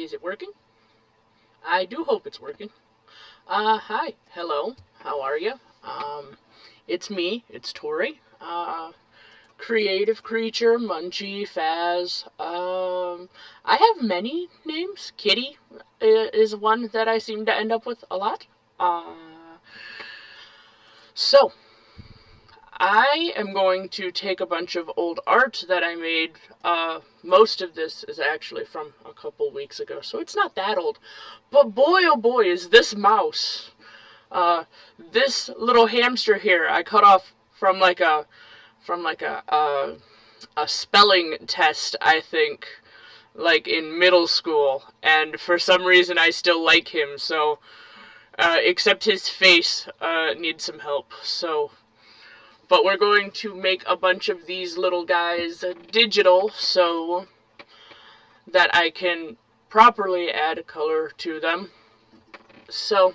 Is it working? I do hope it's working. Hi. Hello. How are you? It's me. It's Tori. Creative Creature, Munchie, Faz. I have many names. Kitty is one that I seem to end up with a lot. So, I am going to take a bunch of old art that I made. Most of this is actually from a couple weeks ago, so it's not that old. But boy, oh boy, is this mouse. This little hamster here, I cut off from like a spelling test, I think, like in middle school, and for some reason I still like him. So, except his face needs some help. So. But we're going to make a bunch of these little guys digital so that I can properly add color to them. So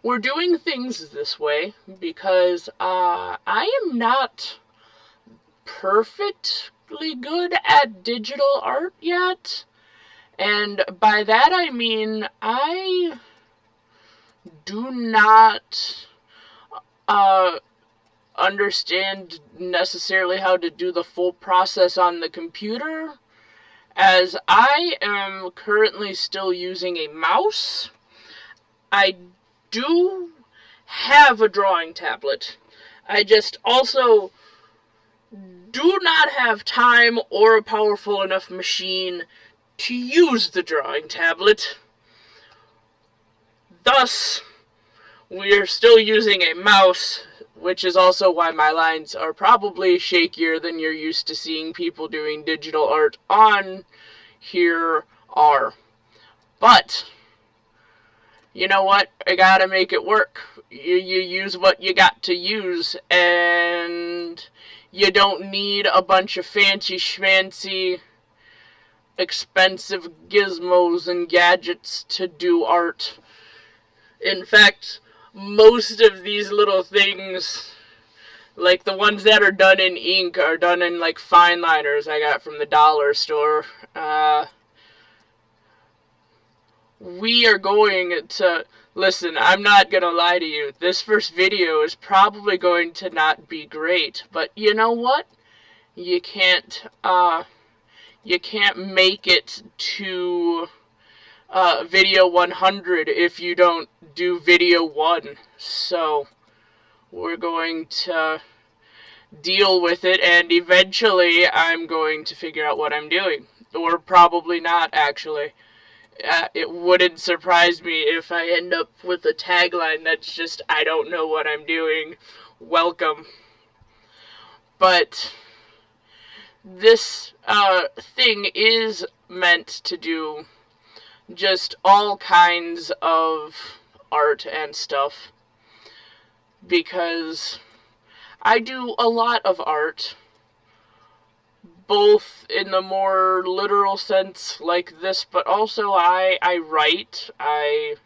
we're doing things this way because I am not perfectly good at digital art yet. And by that I mean I do not understand necessarily how to do the full process on the computer, as I am currently still using a mouse. I do have a drawing tablet. I just also do not have time or a powerful enough machine to use the drawing tablet. Thus, we are still using a mouse, which is also why my lines are probably shakier than you're used to seeing people doing digital art on here are. But, you know what? I gotta make it work. You use what you got to use, and you don't need a bunch of fancy schmancy expensive gizmos and gadgets to do art. In fact, most of these little things, like the ones that are done in ink, are done in like fine liners I got from the dollar store. We are going to, listen, I'm not gonna lie to you, this first video is probably going to not be great, but you know what? You can't make it to video 100 if you don't do video 1. So we're going to deal with it, and eventually I'm going to figure out what I'm doing. Or probably not, actually. It wouldn't surprise me if I end up with a tagline that's just, I don't know what I'm doing. Welcome. But this thing is meant to do just all kinds of art and stuff, because I do a lot of art, both in the more literal sense like this, but also I write, I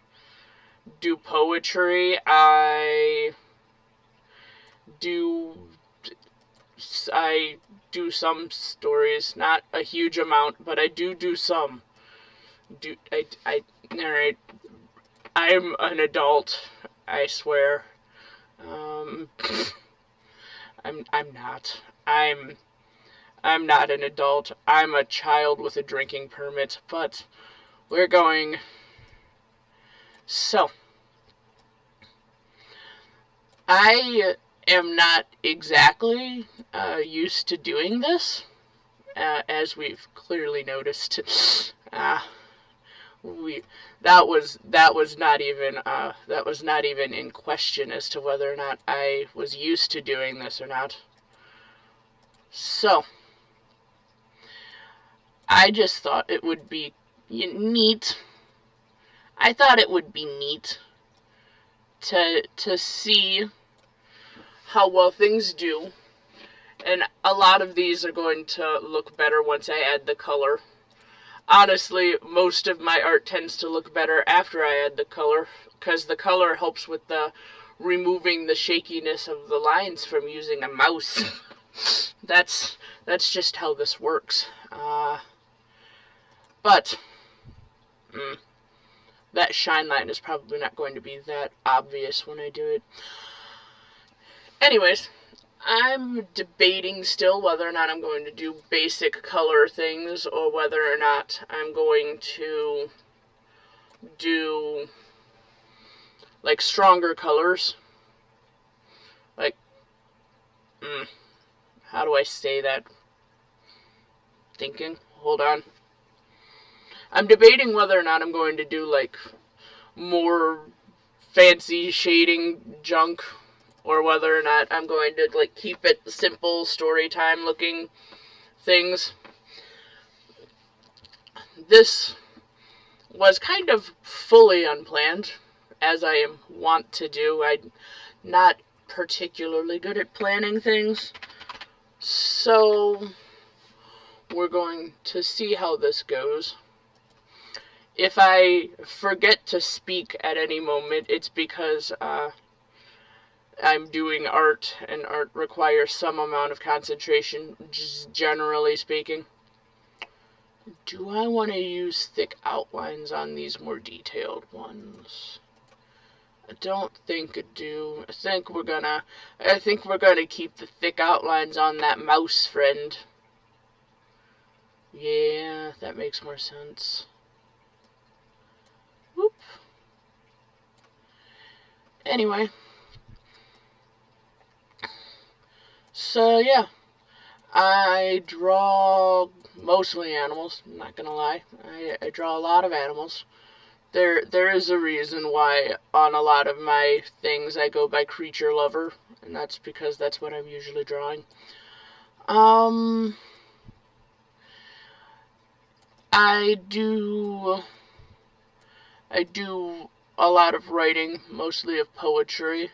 do poetry, I do some stories, not a huge amount, but I do some. Alright, I'm an adult, I swear. I'm not. I'm not an adult. I'm a child with a drinking permit, but we're going. So, I am not exactly used to doing this, as we've clearly noticed. That was not even in question as to whether or not I was used to doing this or not. So, I just thought it would be neat. I thought it would be neat to see how well things do. And a lot of these are going to look better once I add the color. Honestly, most of my art tends to look better after I add the color, because the color helps with the removing the shakiness of the lines from using a mouse. That's just how this works. But that shine line is probably not going to be that obvious when I do it. Anyways, I'm debating still whether or not I'm going to do basic color things or whether or not I'm going to do like stronger colors. Like, how do I say that? Thinking. Hold on. I'm debating whether or not I'm going to do like more fancy shading junk or whether or not I'm going to like keep it simple story time looking things. This was kind of fully unplanned, as I am wont to do. I'm not particularly good at planning things, so we're going to see how this goes. If I forget to speak at any moment, it's because I'm doing art, and art requires some amount of concentration, just generally speaking. Do I want to use thick outlines on these more detailed ones? I don't think I do. I think we're gonna keep the thick outlines on that mouse friend. Yeah, that makes more sense. Whoop. Anyway. So, yeah. I draw mostly animals, I'm not gonna lie. I draw a lot of animals. There is a reason why on a lot of my things I go by creature lover, and that's because that's what I'm usually drawing. I do a lot of writing, mostly of poetry.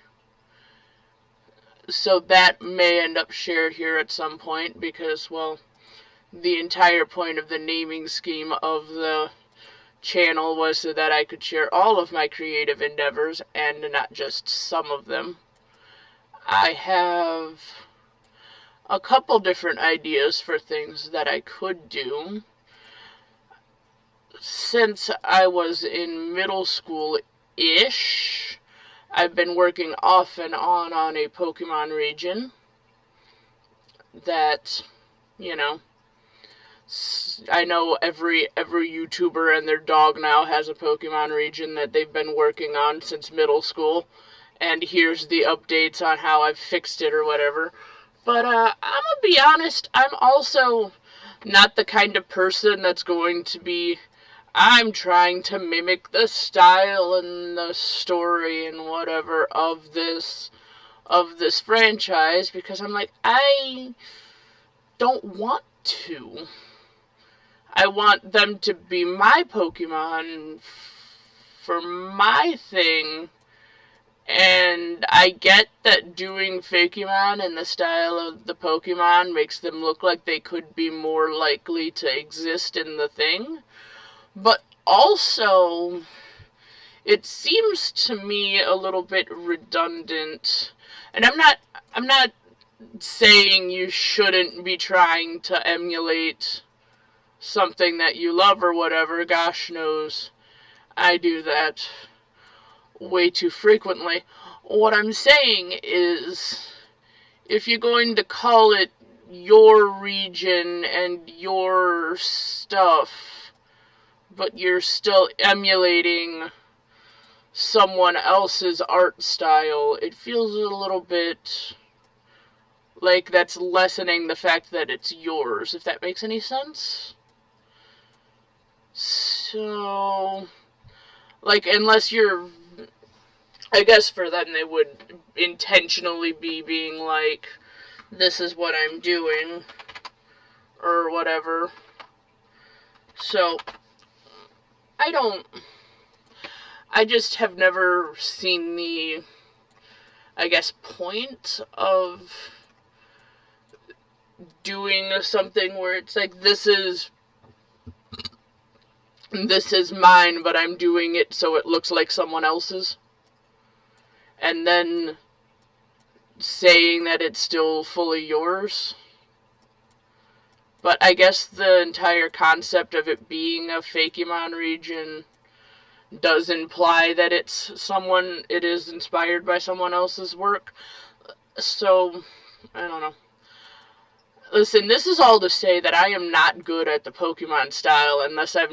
So that may end up shared here at some point because, well, the entire point of the naming scheme of the channel was so that I could share all of my creative endeavors and not just some of them. I have a couple different ideas for things that I could do. Since I was in middle school-ish, I've been working off and on a Pokemon region that, you know, I know every YouTuber and their dog now has a Pokemon region that they've been working on since middle school, and here's the updates on how I've fixed it or whatever. But I'm gonna be honest, I'm also not the kind of person that's going to be, I'm trying to mimic the style and the story and whatever of this franchise, because I'm like, I don't want to. I want them to be my Pokemon for my thing, and I get that doing Fakemon in the style of the Pokemon makes them look like they could be more likely to exist in the thing, but also it seems to me a little bit redundant, and I'm not saying you shouldn't be trying to emulate something that you love or whatever. Gosh knows I do that way too frequently. What I'm saying is, if you're going to call it your region and your stuff, but you're still emulating someone else's art style, it feels a little bit like that's lessening the fact that it's yours, if that makes any sense. So, like, unless you're, I guess for them they would intentionally be being like, this is what I'm doing, or whatever. So, I just have never seen the, I guess, point of doing something where it's like, this is mine, but I'm doing it so it looks like someone else's. And then saying that it's still fully yours. But I guess the entire concept of it being a Fakemon region does imply that it is inspired by someone else's work. So, I don't know. Listen, this is all to say that I am not good at the Pokemon style unless I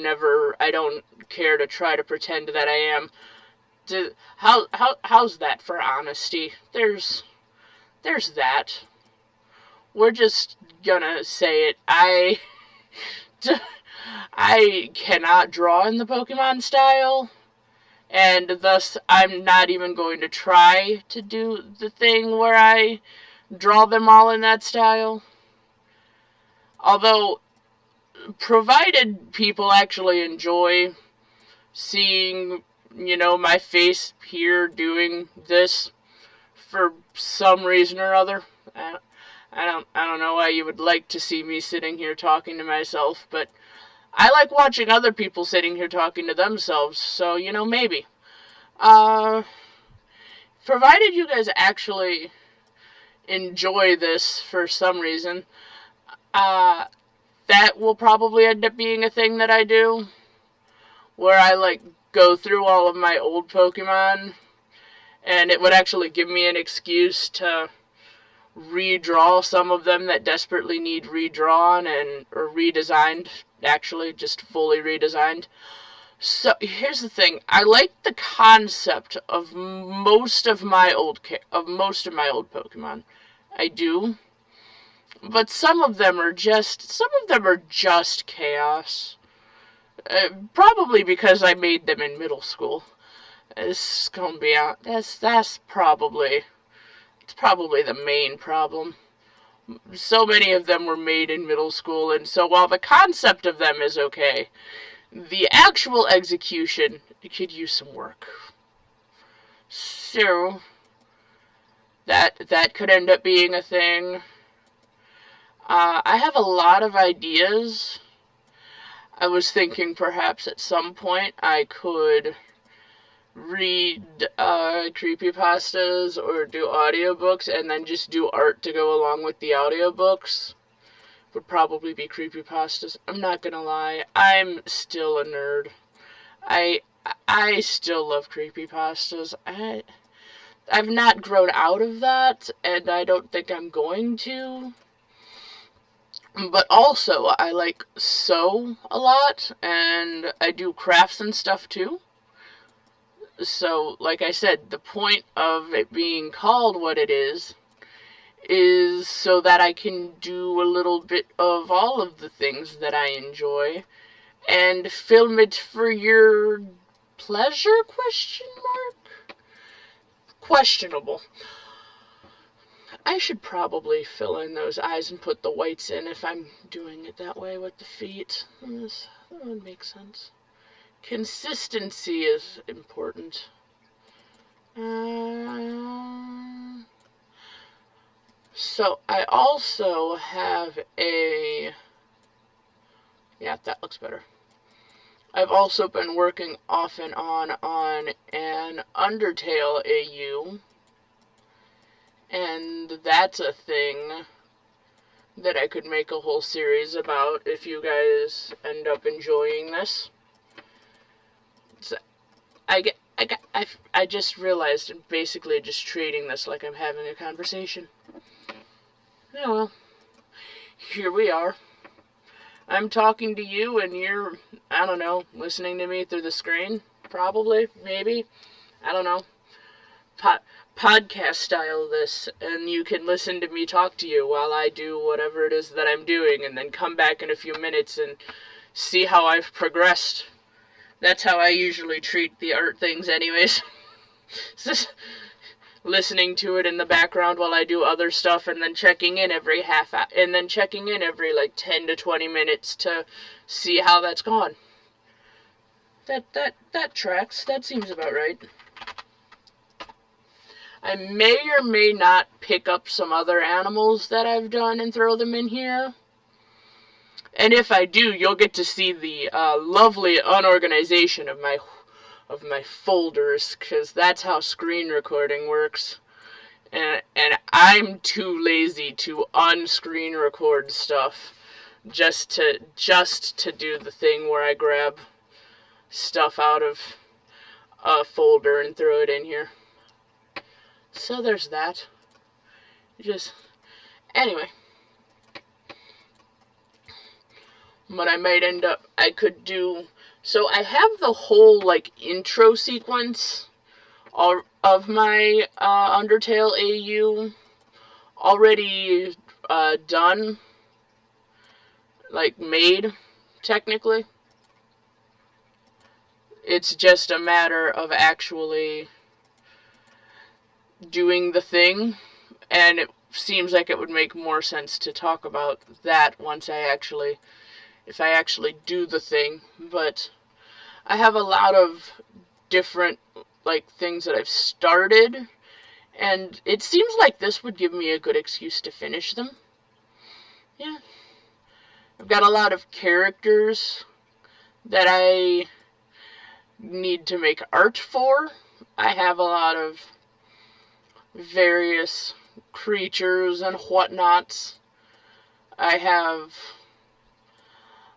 don't care to try to pretend that I am. How's that for honesty? There's that. We're just gonna say it. I cannot draw in the Pokemon style, and thus I'm not even going to try to do the thing where I draw them all in that style. Although, provided people actually enjoy seeing, my face here doing this for some reason or other, I don't know why you would like to see me sitting here talking to myself, but I like watching other people sitting here talking to themselves, so, maybe. Provided you guys actually enjoy this for some reason, that will probably end up being a thing that I do, where I, go through all of my old Pokemon, and it would actually give me an excuse to redraw some of them that desperately need redrawn or redesigned, actually, just fully redesigned. So, here's the thing. I like the concept of most of my old Pokemon. I do. But some of them are just chaos. Probably because I made them in middle school. It's gonna be out. It's probably the main problem. So many of them were made in middle school, and so while the concept of them is okay, the actual execution could use some work. So that could end up being a thing. I have a lot of ideas. I was thinking perhaps at some point I could read creepypastas or do audiobooks and then just do art to go along with the audiobooks. Would probably be creepypastas. I'm not gonna lie, I'm still a nerd. I still love creepypastas. I've not grown out of that, and I don't think I'm going to. But also, I sew a lot, and I do crafts and stuff too. So, like I said, the point of it being called what it is so that I can do a little bit of all of the things that I enjoy and film it for your pleasure, question mark? Questionable. I should probably fill in those eyes and put the whites in if I'm doing it that way with the feet. That would make sense. Consistency is important. So I also have yeah, that looks better. I've also been working off and on an Undertale AU, and that's a thing that I could make a whole series about if you guys end up enjoying this. So I just realized I'm basically just treating this like I'm having a conversation. Oh well, here we are. I'm talking to you and you're, I don't know, listening to me through the screen? Probably, maybe, I don't know. Podcast style this, and you can listen to me talk to you while I do whatever it is that I'm doing, and then come back in a few minutes and see how I've progressed. That's how I usually treat the art things anyways. Just listening to it in the background while I do other stuff, and then checking in every like 10 to 20 minutes to see how that's gone. That tracks. That seems about right. I may or may not pick up some other animals that I've done and throw them in here. And if I do, you'll get to see the lovely unorganization of my folders, because that's how screen recording works. And I'm too lazy to unscreen record stuff. just to do the thing where I grab stuff out of a folder and throw it in here. So there's that. Anyway, what I might end up, I could do, so I have the whole, like, intro sequence of my Undertale AU already done, like, made, technically. It's just a matter of actually doing the thing, and it seems like it would make more sense to talk about that once if I actually do the thing. But I have a lot of different, like, things that I've started, and it seems like this would give me a good excuse to finish them. Yeah. I've got a lot of characters that I need to make art for. I have a lot of various creatures and whatnots. I have,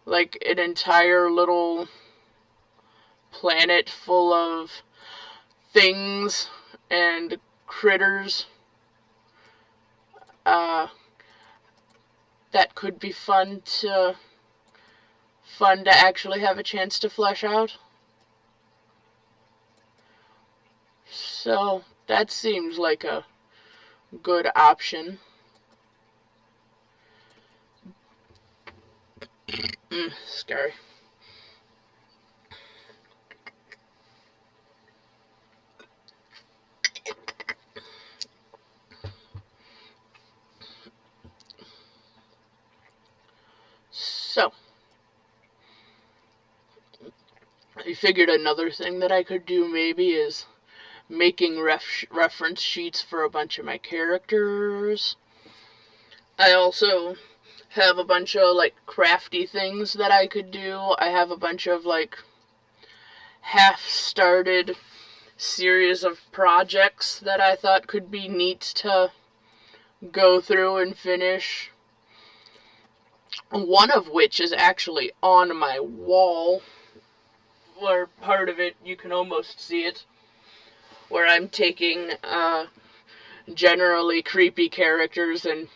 like, an entire little planet full of things and critters that could be fun to actually have a chance to flesh out. So that seems like a good option. Scary. So, I figured another thing that I could do maybe is making reference sheets for a bunch of my characters. I also have a bunch of, like, crafty things that I could do. I have a bunch of, like, half-started series of projects that I thought could be neat to go through and finish. One of which is actually on my wall, where part of it, you can almost see it, where I'm taking generally creepy characters and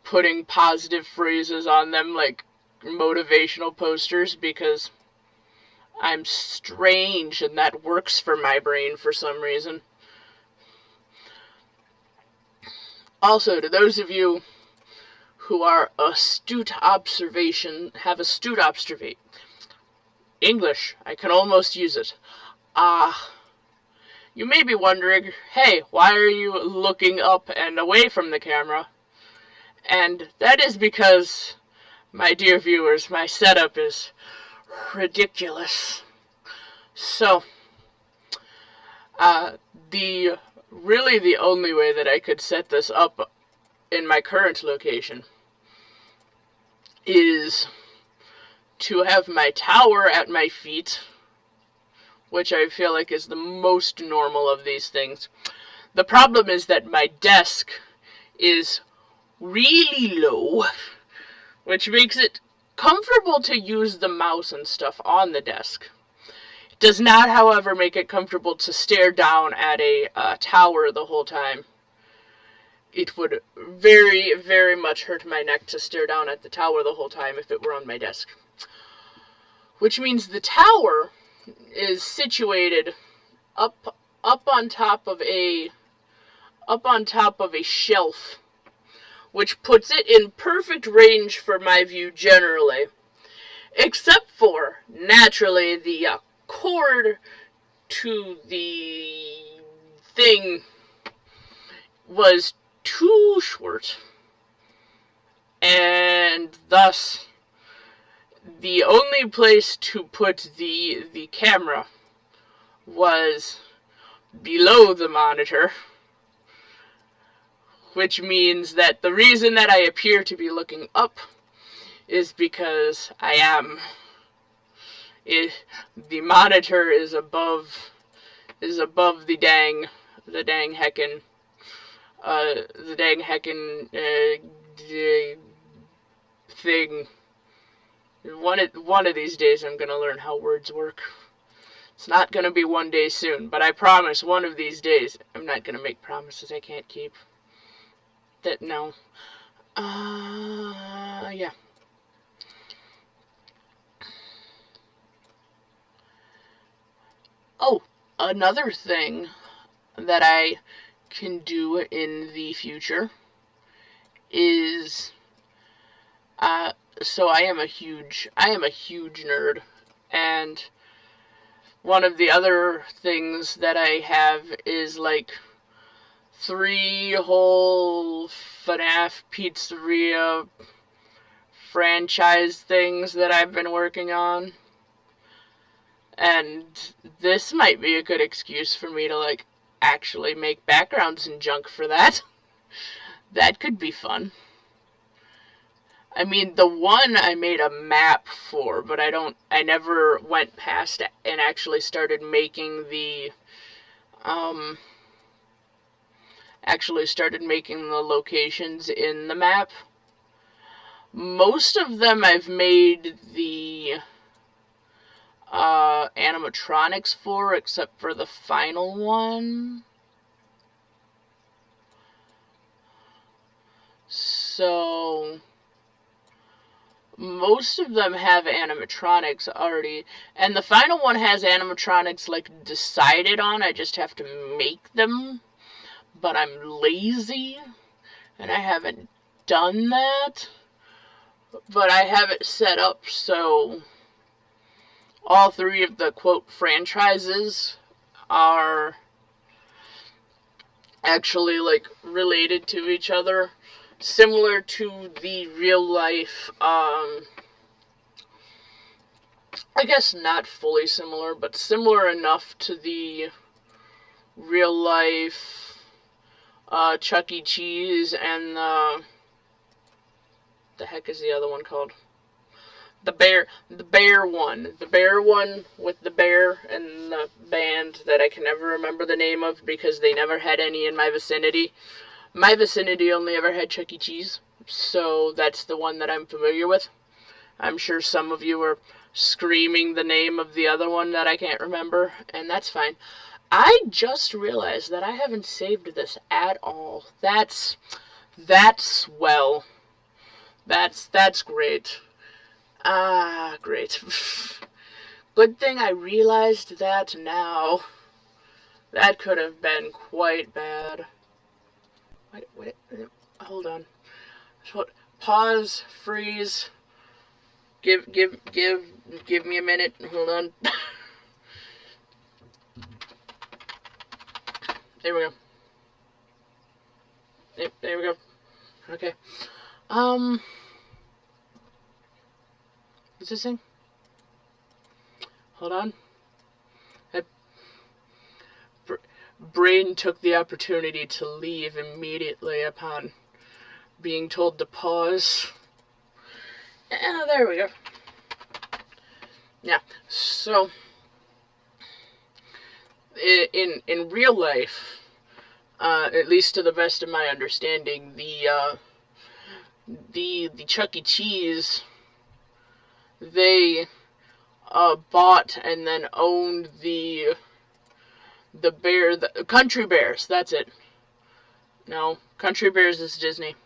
putting positive phrases on them, like motivational posters, because I'm strange and that works for my brain for some reason. Also, to those of you who are astute observation, English, I can almost use it. You may be wondering, hey, why are you looking up and away from the camera? And that is because, my dear viewers, my setup is ridiculous. So, really the only way that I could set this up in my current location is to have my tower at my feet, which I feel like is the most normal of these things. The problem is that my desk is really low, which makes it comfortable to use the mouse and stuff on the desk. It does not, however, make it comfortable to stare down at a tower the whole time. It would very, very much hurt my neck to stare down at the tower the whole time if it were on my desk. Which means the tower is situated up on top of a shelf, which puts it in perfect range for my view generally, except for, naturally, the cord to the thing was too short, and thus the only place to put the camera was below the monitor, which means that the reason that I appear to be looking up is because I am. The monitor is above the dang heckin' thing One of these days I'm gonna learn how words work. It's not gonna be one day soon, but I promise one of these days. I'm not gonna make promises I can't keep. That no. Yeah. Oh, another thing that I can do in the future is so I am a huge nerd, and one of the other things that I have is like 3 whole FNAF Pizzeria franchise things that I've been working on. And this might be a good excuse for me to like actually make backgrounds and junk for that. That could be fun. I mean, the one I made a map for, but I never went past and actually started making the locations in the map. Most of them I've made the animatronics for, except for the final one. So most of them have animatronics already, and the final one has animatronics like decided on. I just have to make them, but I'm lazy and I haven't done that. But I have it set up so all 3 of the quote franchises are actually like related to each other, similar to the real life, I guess not fully similar, but similar enough to the real life Chuck E. Cheese and the heck is the other one called? The bear one with the bear and the band that I can never remember the name of because they never had any in my vicinity. My vicinity only ever had Chuck E. Cheese, so that's the one that I'm familiar with. I'm sure some of you are screaming the name of the other one that I can't remember, and that's fine. I just realized that I haven't saved this at all. That's swell. That's great. Great. Good thing I realized that now. That could have been quite bad. Wait, hold on. Pause, freeze. Give me a minute. Hold on. There we go. Yep, there we go. Okay. What's this thing? Hold on. Brain took the opportunity to leave immediately upon being told to pause. There we go. Yeah, so in real life, at least to the best of my understanding, the Chuck E. Cheese, they bought and then owned the Country Bears. That's it. No, Country Bears is Disney.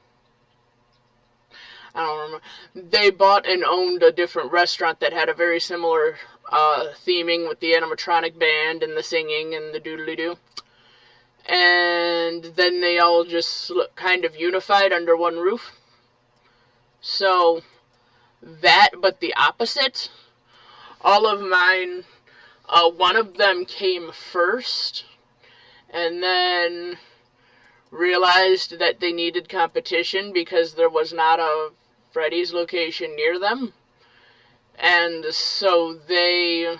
I don't remember. They bought and owned a different restaurant that had a very similar theming with the animatronic band and the singing and the doodly-doo. And then they all just kind of unified under one roof. So, that, but the opposite. All of mine, one of them came first, and then realized that they needed competition because there was not a Freddy's location near them. And so they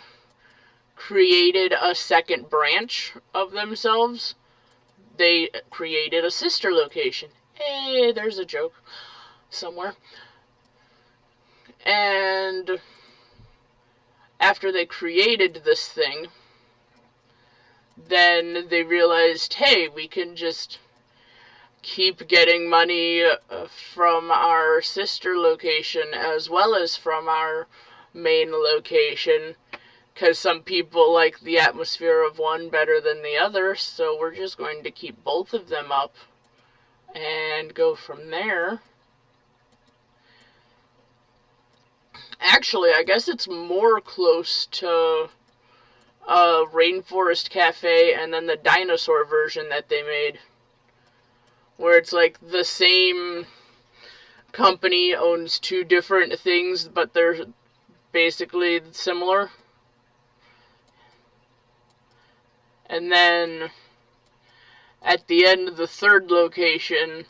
created a second branch of themselves. They created a sister location. Hey, there's a joke somewhere. And after they created this thing, then they realized, hey, we can just keep getting money from our sister location as well as from our main location, because some people like the atmosphere of one better than the other, so we're just going to keep both of them up and go from there. Actually, I guess it's more close to Rainforest Cafe and then the dinosaur version that they made, where it's like the same company owns two different things, but they're basically similar. And then at the end of the third location,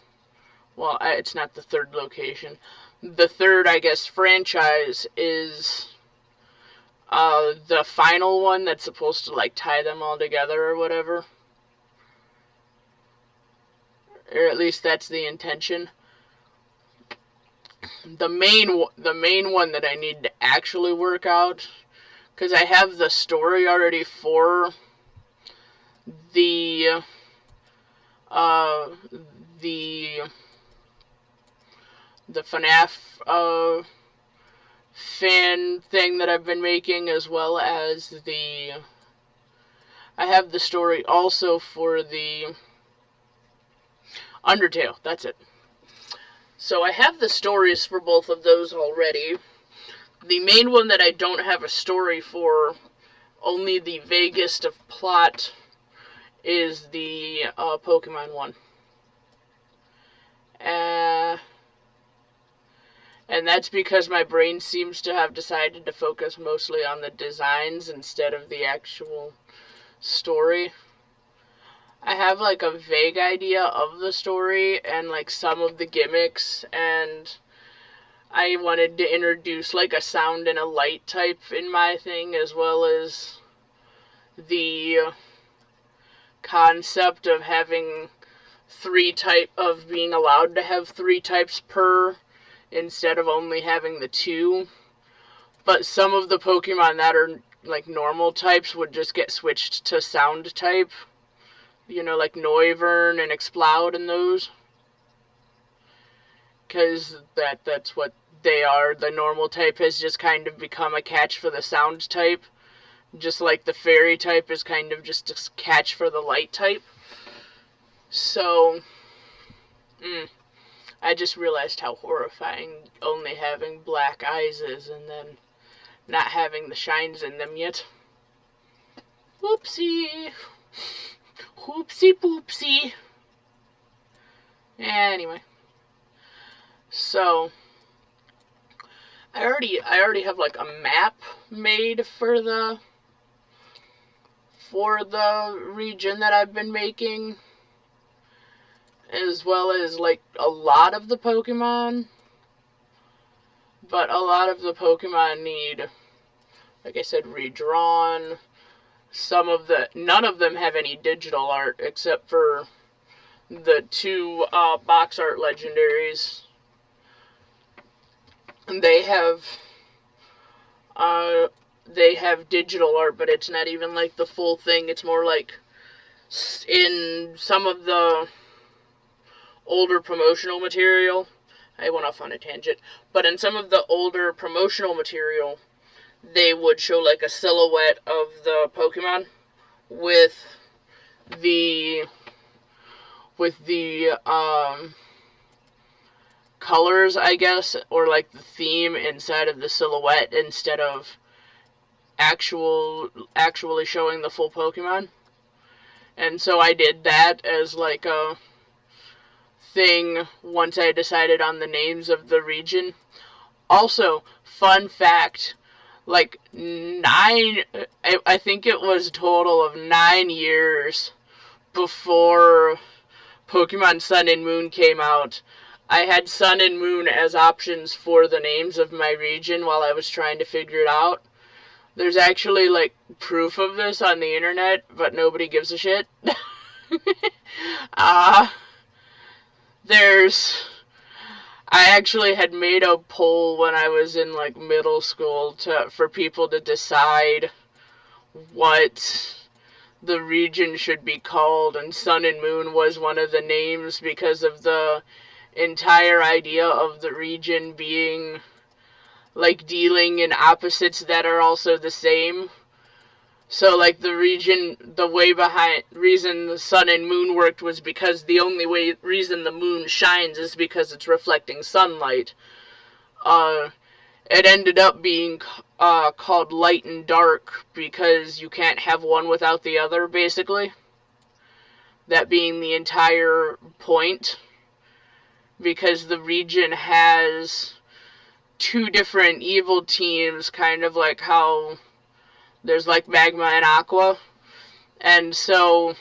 well, it's not the third location. The third, I guess, franchise is the final one that's supposed to, like, tie them all together or whatever. Or at least that's the intention. The main one that I need to actually work out, because I have the story already for the FNAF fan thing that I've been making, as well as I have the story also for the Undertale, that's it. So I have the stories for both of those already. The main one that I don't have a story for, only the vaguest of plot, is the Pokemon one. And that's because my brain seems to have decided to focus mostly on the designs instead of the actual story. I have like a vague idea of the story and like some of the gimmicks, and I wanted to introduce like a sound and a light type in my thing, as well as the concept of having being allowed to have 3 types per, instead of only having the 2. But some of the Pokemon that are like normal types would just get switched to sound type. You know, like Noivern and Exploud and those. Because that's what they are. The normal type has just kind of become a catch for the sound type. Just like the fairy type is kind of just a catch for the light type. So, I just realized how horrifying only having black eyes is, and then not having the shines in them yet. Whoopsie. Whoopsie poopsie. Anyway. So, I already have like a map made for the region that I've been making, as well as like a lot of the Pokemon. But a lot of the Pokemon need, like I said, redrawn. None of them have any digital art except for the 2 box art legendaries. They have digital art, but it's not even like the full thing. It's more like in some of the older promotional material. I went off on a tangent. But in some of the older promotional material, they would show like a silhouette of the Pokemon with the colors, I guess, or like the theme inside of the silhouette, instead of actually showing the full Pokemon. And so I did that as like a thing once I decided on the names of the region. Also, fun fact, like I think it was a total of 9 years before Pokemon Sun and Moon came out, I had Sun and Moon as options for the names of my region while I was trying to figure it out. There's actually, like, proof of this on the internet, but nobody gives a shit. I actually had made a poll when I was in, like, middle school for people to decide what the region should be called, and Sun and Moon was one of the names because of the entire idea of the region being like dealing in opposites that are also the same. So like the reason the sun and moon worked was because the only reason the moon shines is because it's reflecting sunlight. It ended up being called light and dark because you can't have one without the other, basically. That being the entire point. Because the region has two different evil teams, kind of like how there's like Magma and Aqua. And so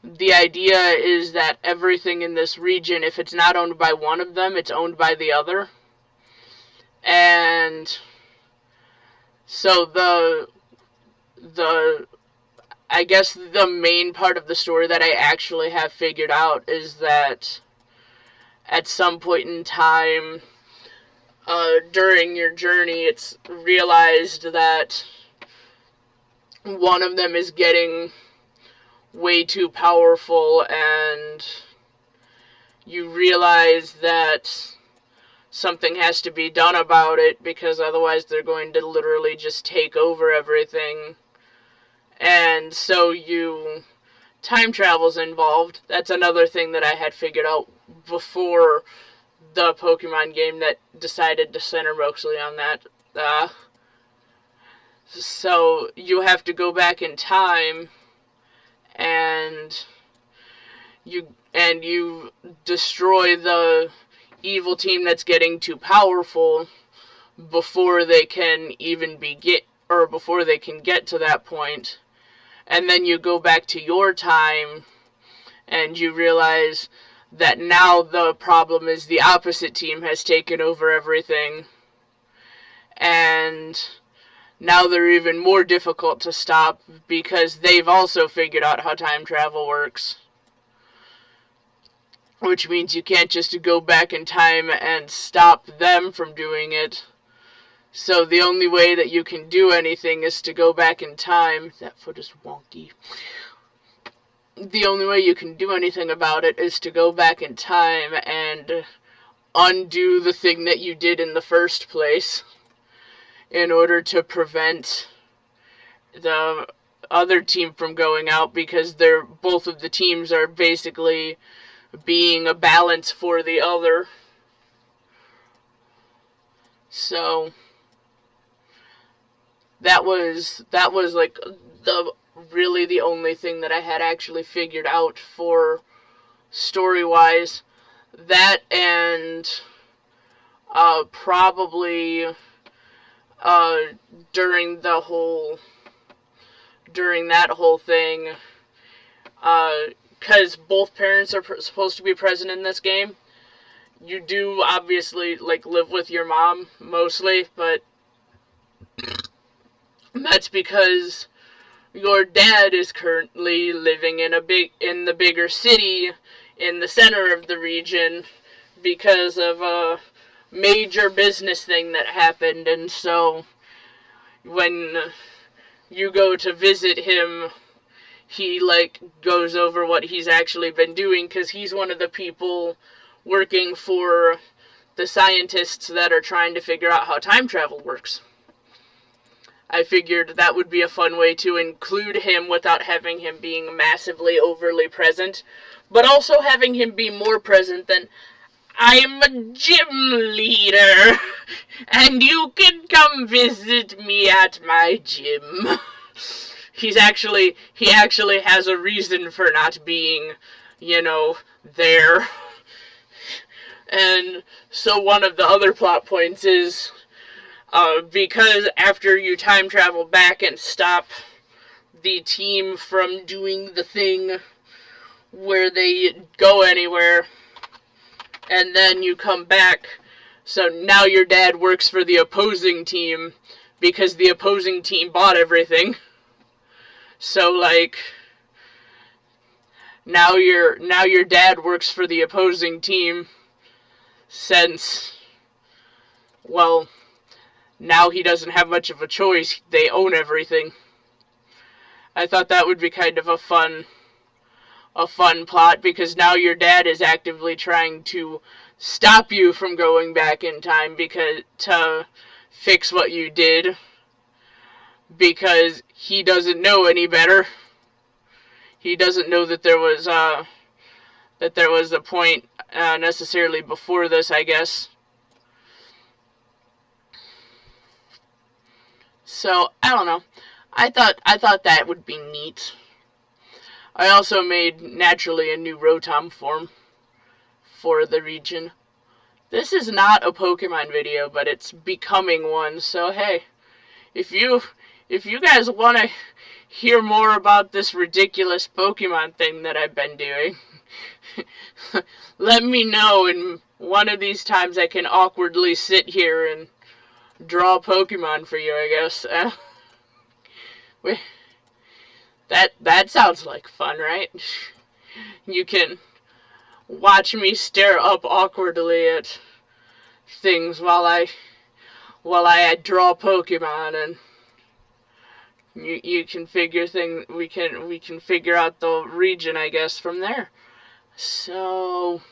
the idea is that everything in this region, if it's not owned by one of them, it's owned by the other. And so I guess the main part of the story that I actually have figured out is that at some point in time during your journey, it's realized that one of them is getting way too powerful, and you realize that something has to be done about it, because otherwise they're going to literally just take over everything. And so time travel's involved. That's another thing that I had figured out before the Pokemon game that decided to center mostly on that. So you have to go back in time, and you destroy the evil team that's getting too powerful before they can before they can get to that point. And then you go back to your time, and you realize that now the problem is the opposite team has taken over everything. And now they're even more difficult to stop because they've also figured out how time travel works. Which means you can't just go back in time and stop them from doing it. So the only way that you can do anything is to go back in time. That foot is wonky. The only way you can do anything about it is to go back in time and undo the thing that you did in the first place in order to prevent the other team from going out, because both of the teams are basically being a balance for the other. So that was like the only thing that I had actually figured out for story-wise. That, and probably during that whole thing, because both parents are supposed to be present in this game. You do obviously like live with your mom mostly, but that's because your dad is currently living in the bigger city in the center of the region because of a major business thing that happened. And so when you go to visit him, he like goes over what he's actually been doing, because he's one of the people working for the scientists that are trying to figure out how time travel works. I figured that would be a fun way to include him without having him being massively overly present, but also having him be more present than, I'm a gym leader, and you can come visit me at my gym. He actually has a reason for not being, there. And so one of the other plot points is, because after you time travel back and stop the team from doing the thing where they go anywhere, and then you come back, so now your dad works for the opposing team because the opposing team bought everything. So like now your dad works for the opposing team, since, well, now he doesn't have much of a choice. They own everything. I thought that would be kind of a fun plot, because now your dad is actively trying to stop you from going back in time because to fix what you did, because he doesn't know any better. He doesn't know that there was a point necessarily before this, I guess. So I don't know. I thought that would be neat. I also made naturally a new Rotom form for the region. This is not a Pokemon video, but it's becoming one. So hey, if you guys want to hear more about this ridiculous Pokemon thing that I've been doing, let me know, and one of these times I can awkwardly sit here and draw Pokemon for you, I guess. That sounds like fun, right? You can watch me stare up awkwardly at things while I draw Pokemon, and you can figure we can figure out the region, I guess, from there. So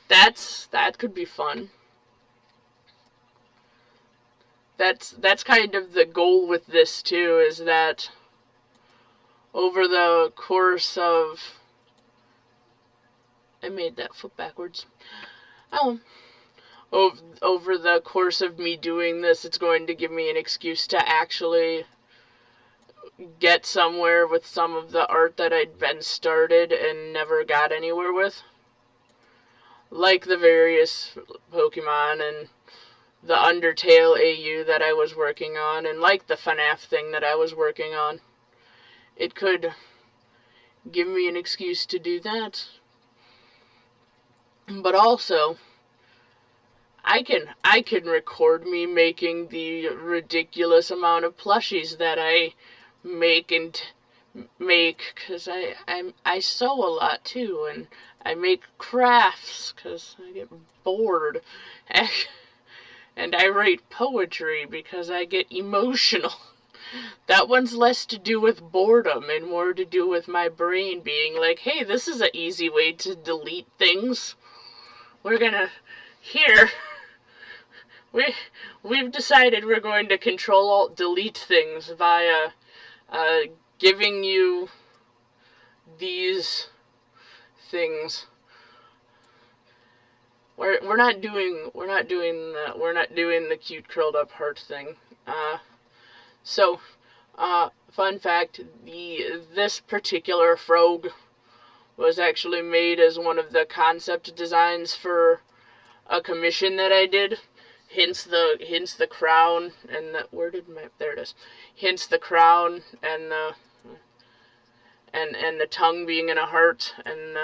that could be fun. That's kind of the goal with this too, is that over the course of... I made that flip backwards. Oh. Over the course of me doing this, it's going to give me an excuse to actually get somewhere with some of the art that I'd been started and never got anywhere with. Like the various Pokemon and the Undertale AU that I was working on, and like the FNAF thing that I was working on. It could give me an excuse to do that. But also, I can record me making the ridiculous amount of plushies that I make, because I sew a lot too, and I make crafts because I get bored. And I write poetry because I get emotional. That one's less to do with boredom and more to do with my brain being like, hey, this is an easy way to delete things. We've decided we're going to Control-Alt-Delete things via giving you these things. We're not doing the cute curled up heart thing. So, fun fact: this particular frog was actually made as one of the concept designs for a commission that I did. Hence the crown and there it is. Hence the crown and the tongue being in a heart, and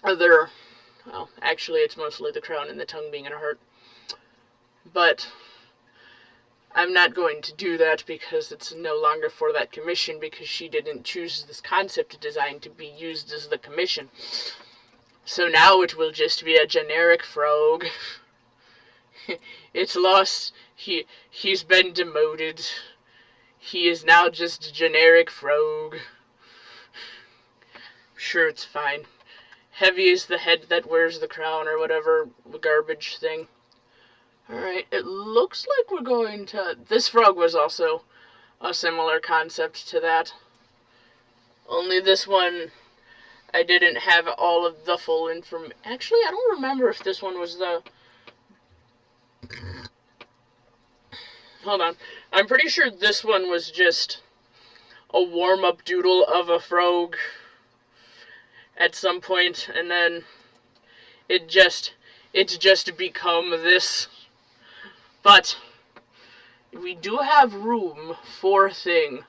well, actually it's mostly the crown and the tongue being in a heart. But I'm not going to do that because it's no longer for that commission, because she didn't choose this concept design to be used as the commission. So now it will just be a generic frog. It's lost. He's been demoted. He is now just a generic frog. Sure, it's fine. Heavy is the head that wears the crown, or whatever garbage thing. Alright, it looks like we're going to... This frog was also a similar concept to that. Only this one, I didn't have all of the full information. Actually, I don't remember if this one was the... Hold on. I'm pretty sure this one was just a warm-up doodle of a frog at some point, and then it's just become this. But we do have room for a thing.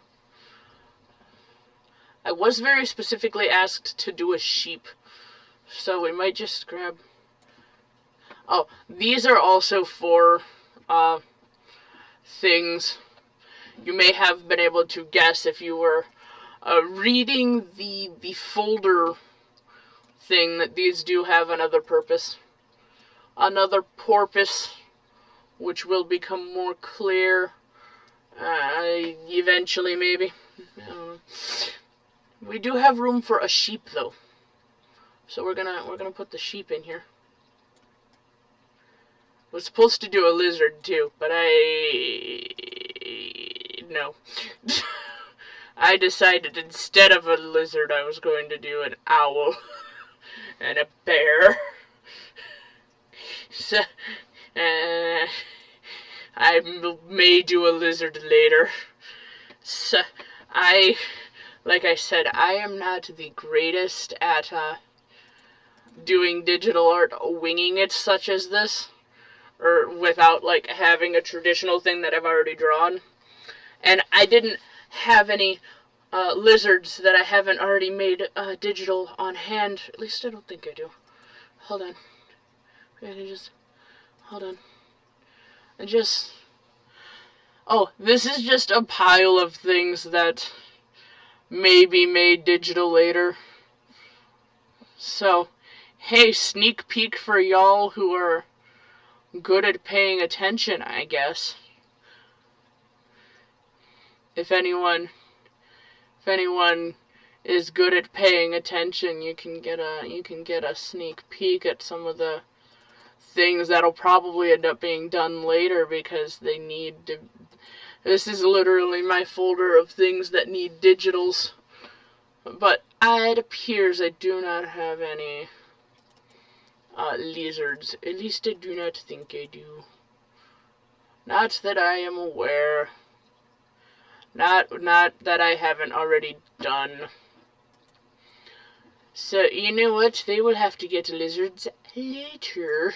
I was very specifically asked to do a sheep, so we might just grab... Oh, these are also for things you may have been able to guess if you were reading the folder thing, that these do have another purpose. Another porpoise, which will become more clear Eventually, maybe. We do have room for a sheep, though. So we're gonna put the sheep in here. Was supposed to do a lizard too, but no. I decided instead of a lizard, I was going to do an owl and a bear. So, I may do a lizard later. So, like I said, I am not the greatest at doing digital art, winging it such as this, or without like having a traditional thing that I've already drawn. And I didn't have any lizards that I haven't already made digital on hand. At least I don't think I do. Hold on. Hold on. Oh, this is just a pile of things that may be made digital later. So, hey, sneak peek for y'all who are good at paying attention, I guess. If anyone is good at paying attention, you can get a sneak peek at some of the things that'll probably end up being done later because they need to. This is literally my folder of things that need digitals. But it appears I do not have any lizards. At least I do not think I do. Not that I am aware. Not that I haven't already done. So, you know what? They will have to get lizards later.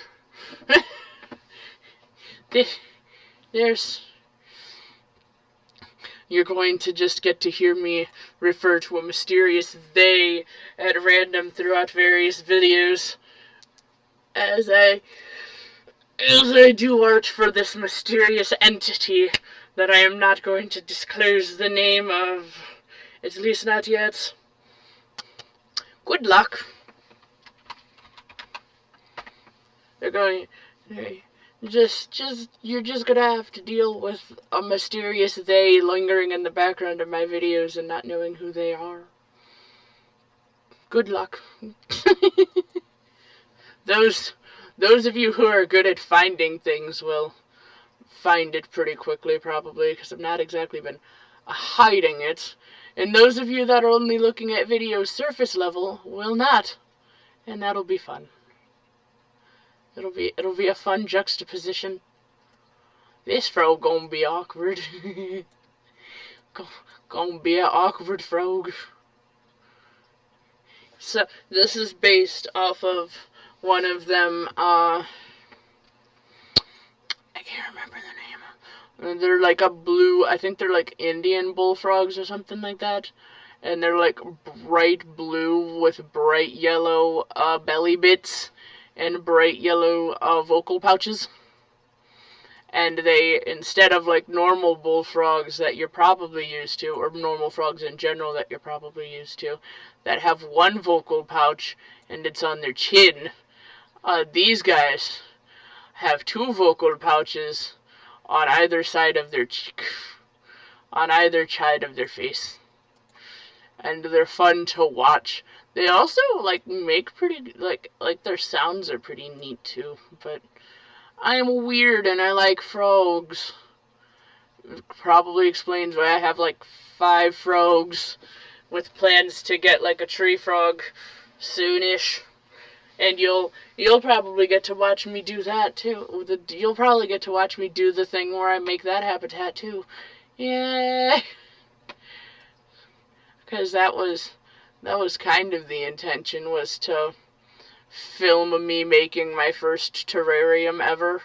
You're going to just get to hear me refer to a mysterious they at random throughout various videos as I do art for this mysterious entity that I am not going to disclose the name of, at least not yet. Good luck. They're going, you're just gonna have to deal with a mysterious they lingering in the background of my videos and not knowing who they are. Good luck. Those of you who are good at finding things will find it pretty quickly, probably, because I've not exactly been hiding it. And those of you that are only looking at videos surface level will not. And that'll be fun. It'll be a fun juxtaposition. This frog gonna be awkward. Gonna be an awkward frog. So this is based off of one of them. I can't remember the name. They're like a blue. I think they're like Indian bullfrogs or something like that. And they're like bright blue with bright yellow belly bits and bright yellow vocal pouches. And they, instead of like normal bullfrogs that you're probably used to, or normal frogs in general that you're probably used to, that have one vocal pouch and it's on their chin, these guys have two vocal pouches on either side of their cheek, on either side of their face. And they're fun to watch. They also, like, make pretty, like their sounds are pretty neat, too. But I'm weird and I like frogs. Probably explains why I have, like, 5 frogs with plans to get, like, a tree frog soonish. And you'll probably get to watch me do that, too. You'll probably get to watch me do the thing where I make that habitat, too. Yeah. Because that was kind of the intention, was to film me making my first terrarium ever.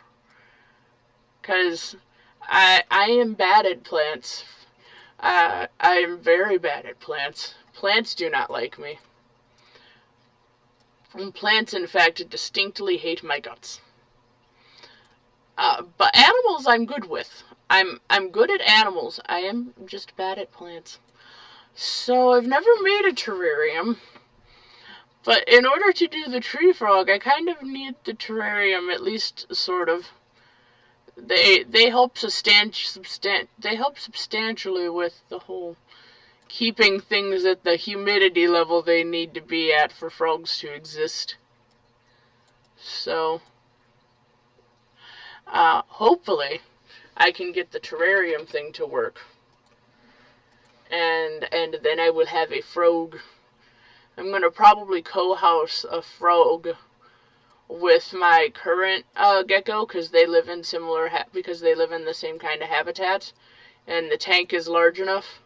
Because I am bad at plants. I am very bad at plants. Plants do not like me. And plants, in fact, distinctly hate my guts. But animals I'm good with. I'm good at animals. I am just bad at plants. So I've never made a terrarium, but in order to do the tree frog, I kind of need the terrarium, at least sort of, they help substantially with the whole keeping things at the humidity level they need to be at for frogs to exist. So, hopefully, I can get the terrarium thing to work. And then I will have a frog. I'm going to probably co-house a frog with my current gecko, because they live in the same kind of habitat, and the tank is large enough.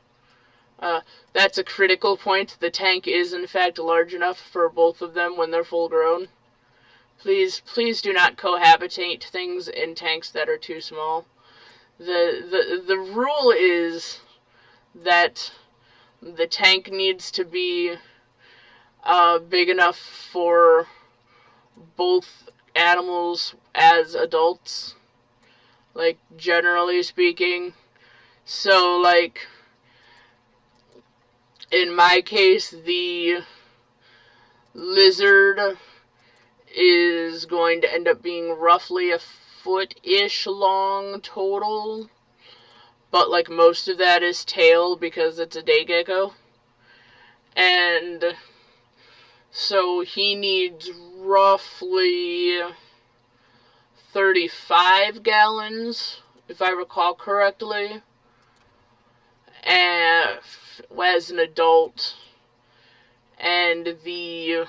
That's a critical point. The tank is in fact large enough for both of them when they're full grown. Please do not cohabitate things in tanks that are too small. The rule is that the tank needs to be big enough for both animals as adults, like, generally speaking. So, like, in my case, the lizard is going to end up being roughly a foot-ish long total, but, like, most of that is tail because it's a day gecko. And so he needs roughly 35 gallons, if I recall correctly, as an adult. And the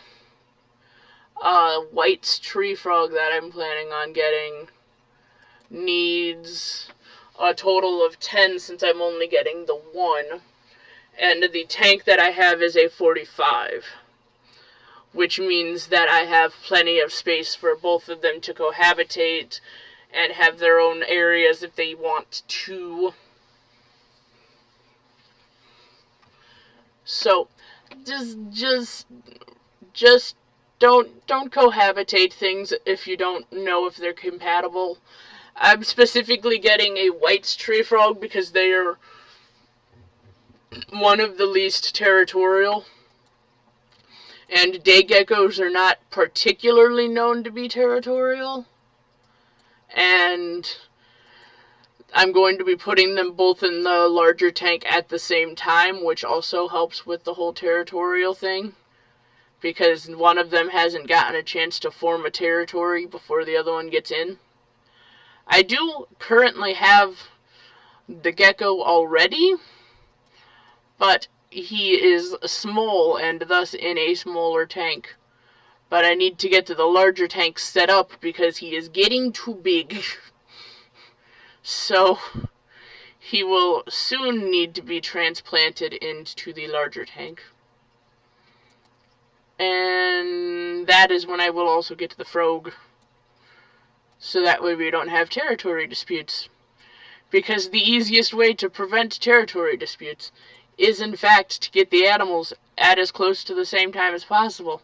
White's tree frog that I'm planning on getting needs a total of 10, since I'm only getting the one. And the tank that I have is a 45. Which means that I have plenty of space for both of them to cohabitate and have their own areas if they want to. So, just don't cohabitate things if you don't know if they're compatible. I'm specifically getting a White's tree frog because they are one of the least territorial. And day geckos are not particularly known to be territorial. And I'm going to be putting them both in the larger tank at the same time, which also helps with the whole territorial thing, because one of them hasn't gotten a chance to form a territory before the other one gets in. I do currently have the gecko already, but he is small and thus in a smaller tank. But I need to get to the larger tank set up because he is getting too big. So he will soon need to be transplanted into the larger tank. And that is when I will also get to the frog. So that way we don't have territory disputes. Because the easiest way to prevent territory disputes is in fact to get the animals at as close to the same time as possible.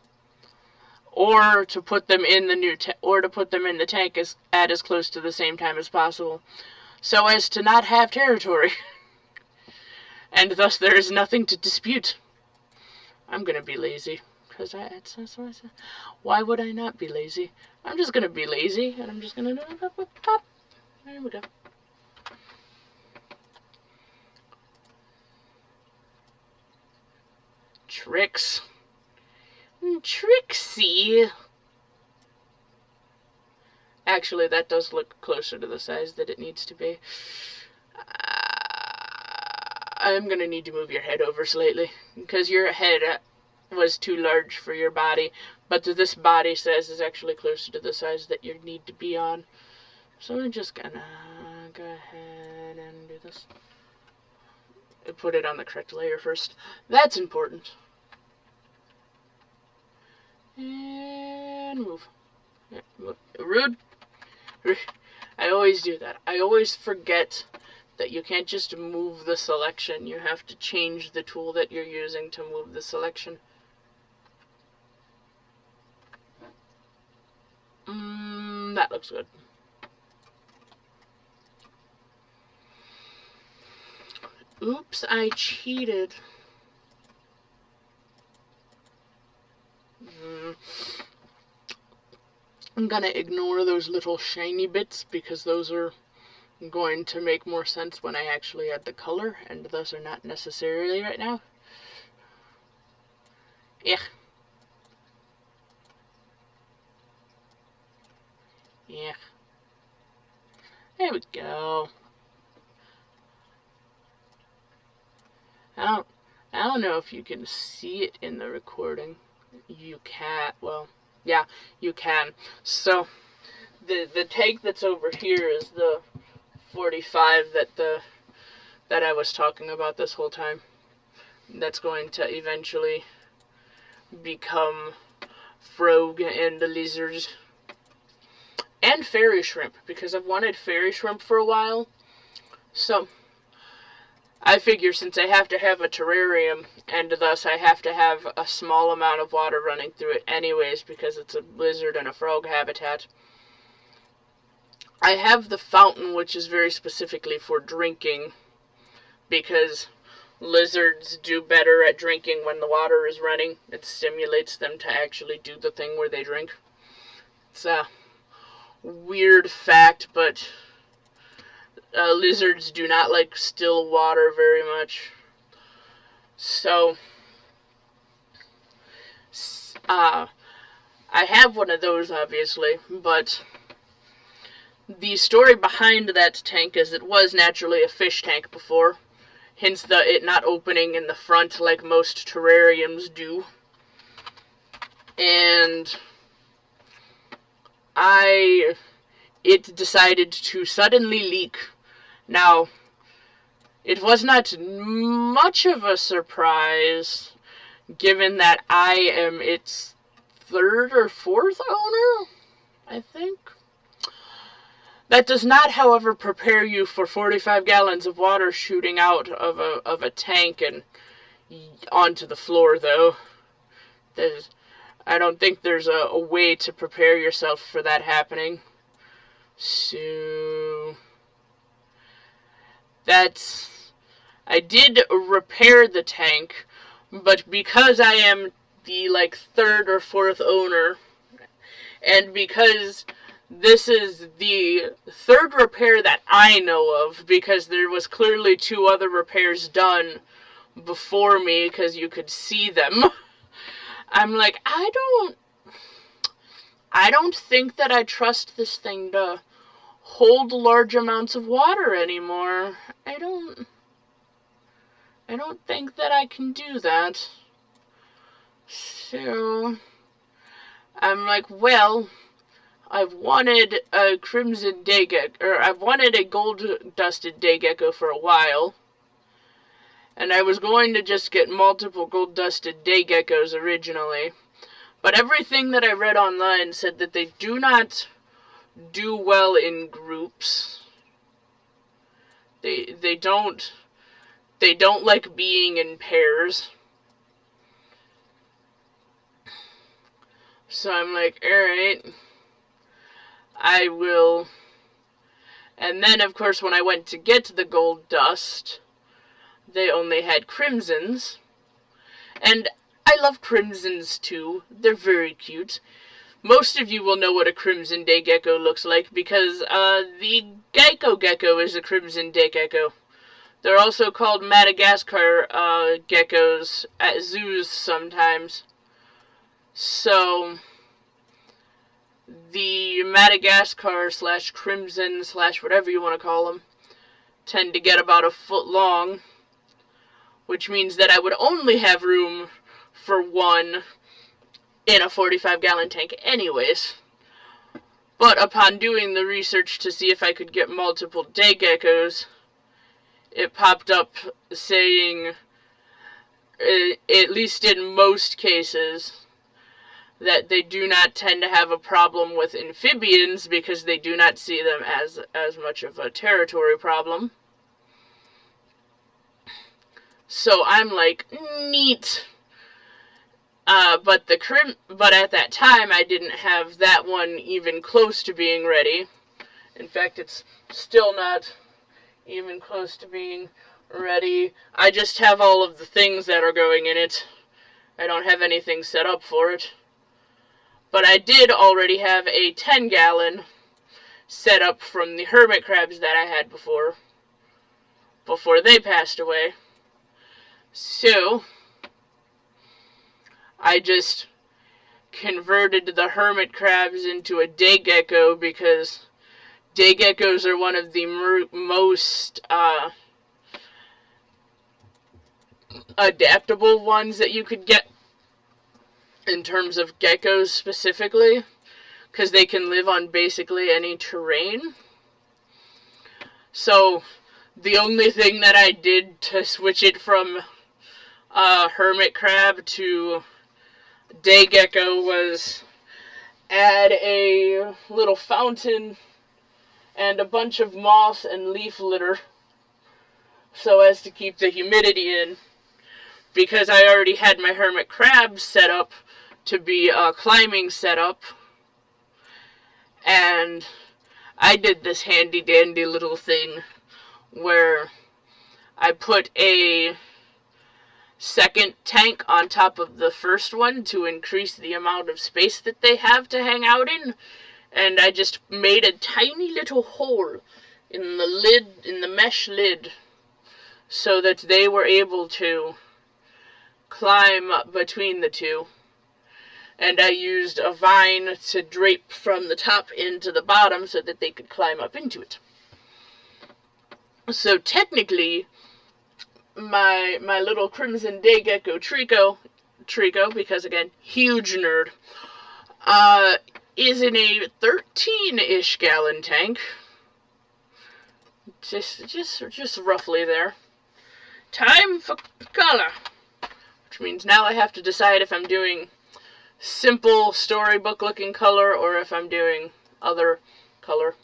Or to put them in the tank at as close to the same time as possible, so as to not have territory. And thus there is nothing to dispute. I'm gonna be lazy, because that's what I said. Why would I not be lazy? I'm just gonna be lazy, and I'm just gonna pop. There we go. Tricks. Trixie. Actually, that does look closer to the size that it needs to be. I'm gonna need to move your head over slightly, because your head was too large for your body, but this body size is actually closer to the size that you need to be on. So I'm just gonna go ahead and do this. Put it on the correct layer first. That's important. And move. Yeah, move. Rude. I always do that. I always forget that you can't just move the selection. You have to change the tool that you're using to move the selection. That looks good. Oops, I cheated. I'm gonna ignore those little shiny bits because those are going to make more sense when I actually add the color, and those are not necessarily right now. Yeah. Yeah. There we go. I don't know if you can see it in the recording. You can. Well, yeah, you can. So the tank that's over here is the 45 that I was talking about this whole time. That's going to eventually become frog and the lizards. And fairy shrimp, because I've wanted fairy shrimp for a while. So I figure since I have to have a terrarium, and thus I have to have a small amount of water running through it anyways, because it's a lizard and a frog habitat, I have the fountain, which is very specifically for drinking, because lizards do better at drinking when the water is running. It stimulates them to actually do the thing where they drink. It's a weird fact, but lizards do not like still water very much. So, I have one of those, obviously, but the story behind that tank is it was naturally a fish tank before, hence it not opening in the front like most terrariums do. And it decided to suddenly leak. Now, it was not much of a surprise, given that I am its third or fourth owner, I think. That does not, however, prepare you for 45 gallons of water shooting out of a tank and onto the floor, though. I don't think there's a way to prepare yourself for that happening. So I did repair the tank, but because I am the third or fourth owner, and because this is the third repair that I know of, because there was clearly 2 other repairs done before me, because you could see them, I'm like, I don't think that I trust this thing to hold large amounts of water anymore. I don't think that I can do that. So I'm like, well, I've wanted a crimson day gecko, or I've wanted a gold-dusted day gecko for a while, and I was going to just get multiple gold-dusted day geckos originally, but everything that I read online said that they do not do well in groups. They don't like being in pairs. So I'm like, alright, I will. And then, of course, when I went to get the gold dust, they only had crimsons. And I love crimsons, too. They're very cute. Most of you will know what a crimson day gecko looks like, because the Geico gecko is a crimson day gecko. They're also called Madagascar geckos at zoos sometimes. So the Madagascar / crimson / whatever you want to call them tend to get about a foot long, which means that I would only have room for one in a 45-gallon tank anyways. But upon doing the research to see if I could get multiple day geckos, it popped up saying, at least in most cases, that they do not tend to have a problem with amphibians because they do not see them as much of a territory problem. So I'm like, neat. But at that time I didn't have that one even close to being ready. In fact, it's still not even close to being ready. I just have all of the things that are going in it. I don't have anything set up for it. But I did already have a 10-gallon setup from the hermit crabs that I had before they passed away. So I just converted the hermit crabs into a day gecko because day geckos are one of the most adaptable ones that you could get in terms of geckos specifically, because they can live on basically any terrain. So the only thing that I did to switch it from hermit crab to day gecko was add a little fountain and a bunch of moss and leaf litter so as to keep the humidity in, because I already had my hermit crab set up to be a climbing setup, and I did this handy dandy little thing where I put a second tank on top of the first one to increase the amount of space that they have to hang out in, and I just made a tiny little hole in the mesh lid, so that they were able to climb between the two. And I used a vine to drape from the top into the bottom so that they could climb up into it. So technically, my little Crimson Day Gecko Trico, because again, huge nerd, is in a 13-ish gallon tank. Just roughly there. Time for color. Which means now I have to decide if I'm doing simple storybook looking color or if I'm doing other color.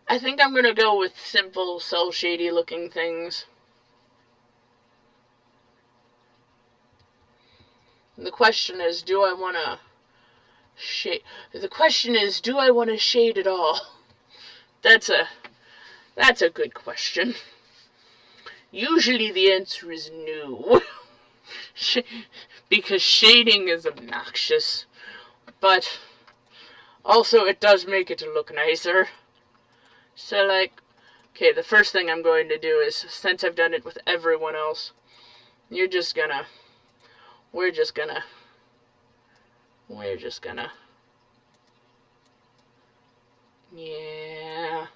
I think I'm gonna go with simple, cel shady looking things. The question is, do I want to shade? The question is, do I want to shade at all? That's a good question. Usually the answer is no. Because shading is obnoxious. But also it does make it look nicer. So like, okay, the first thing I'm going to do is, since I've done it with everyone else, we're just gonna, yeah,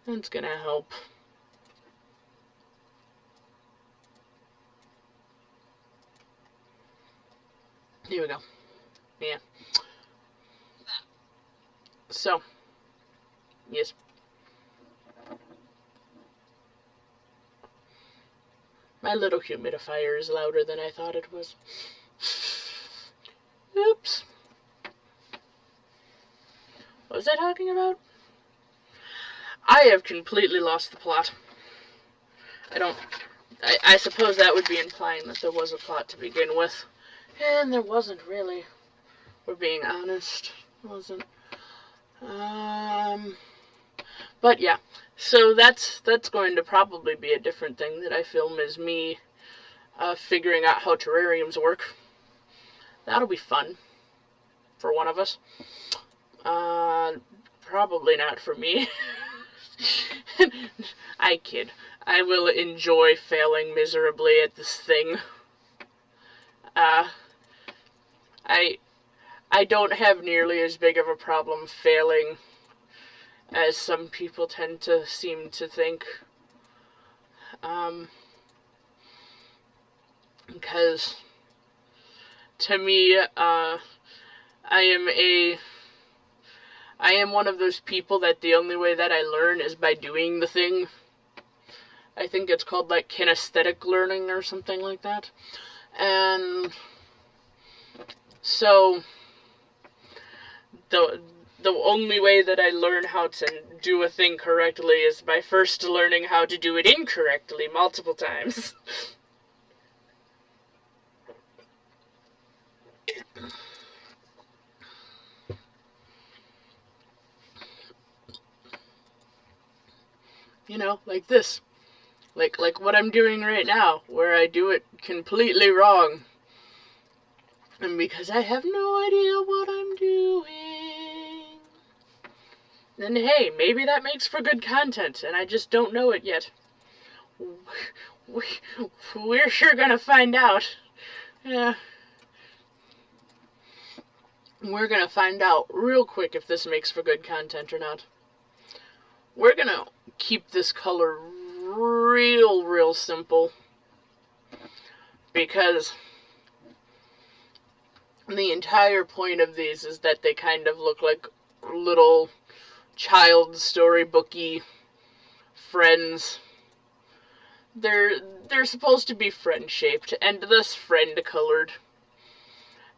that's gonna help. Here we go. Yeah. So, yes. My little humidifier is louder than I thought it was. Oops. What was I talking about? I have completely lost the plot. I suppose that would be implying that there was a plot to begin with. And there wasn't really. We're being honest. It wasn't. But yeah. So that's going to probably be a different thing that I film, is me figuring out how terrariums work. That'll be fun for one of us. Probably not for me. I kid. I will enjoy failing miserably at this thing. I don't have nearly as big of a problem failing as some people tend to seem to think. Because to me, I am one of those people that the only way that I learn is by doing the thing. I think it's called like kinesthetic learning or something like that. And so the only way that I learn how to do a thing correctly is by first learning how to do it incorrectly multiple times. You know, like this. Like what I'm doing right now, where I do it completely wrong. And because I have no idea what I'm doing, then hey, maybe that makes for good content, and I just don't know it yet. We're sure gonna find out. Yeah. We're gonna find out real quick if this makes for good content or not. We're gonna keep this color real simple, because the entire point of these is that they kind of look like little child storybooky friends. They're supposed to be friend-shaped, and thus friend-colored,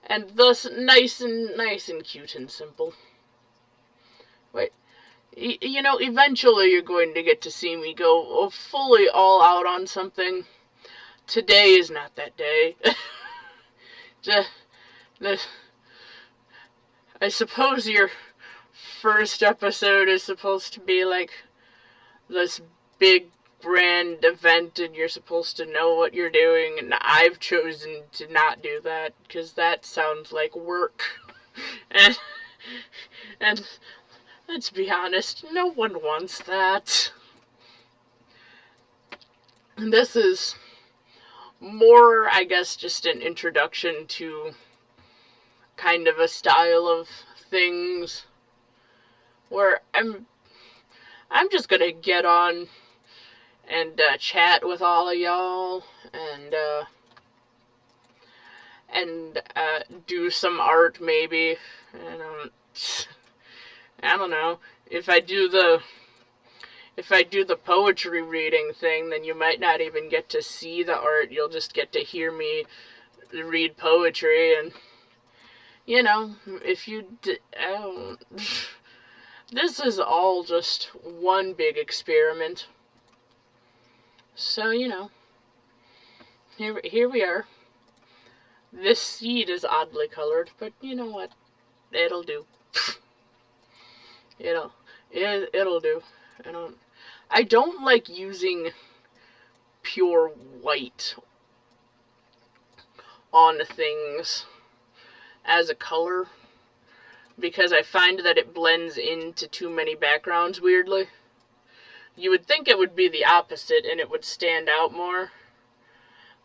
and thus nice and cute and simple. Wait, eventually you're going to get to see me go fully all out on something. Today is not that day. I suppose your first episode is supposed to be like this big grand event, and you're supposed to know what you're doing, and I've chosen to not do that because that sounds like work. and let's be honest, no one wants that. And this is more, I guess, just an introduction to kind of a style of things where I'm just gonna get on and chat with all of y'all and do some art maybe. And I don't know, if I do the poetry reading thing, then you might not even get to see the art. You'll just get to hear me read poetry. And if you this is all just one big experiment. So, here we are. This seed is oddly colored, but you know what? It'll do. It'll do. I don't like using pure white on things as a color, because I find that it blends into too many backgrounds weirdly. You would think it would be the opposite and it would stand out more,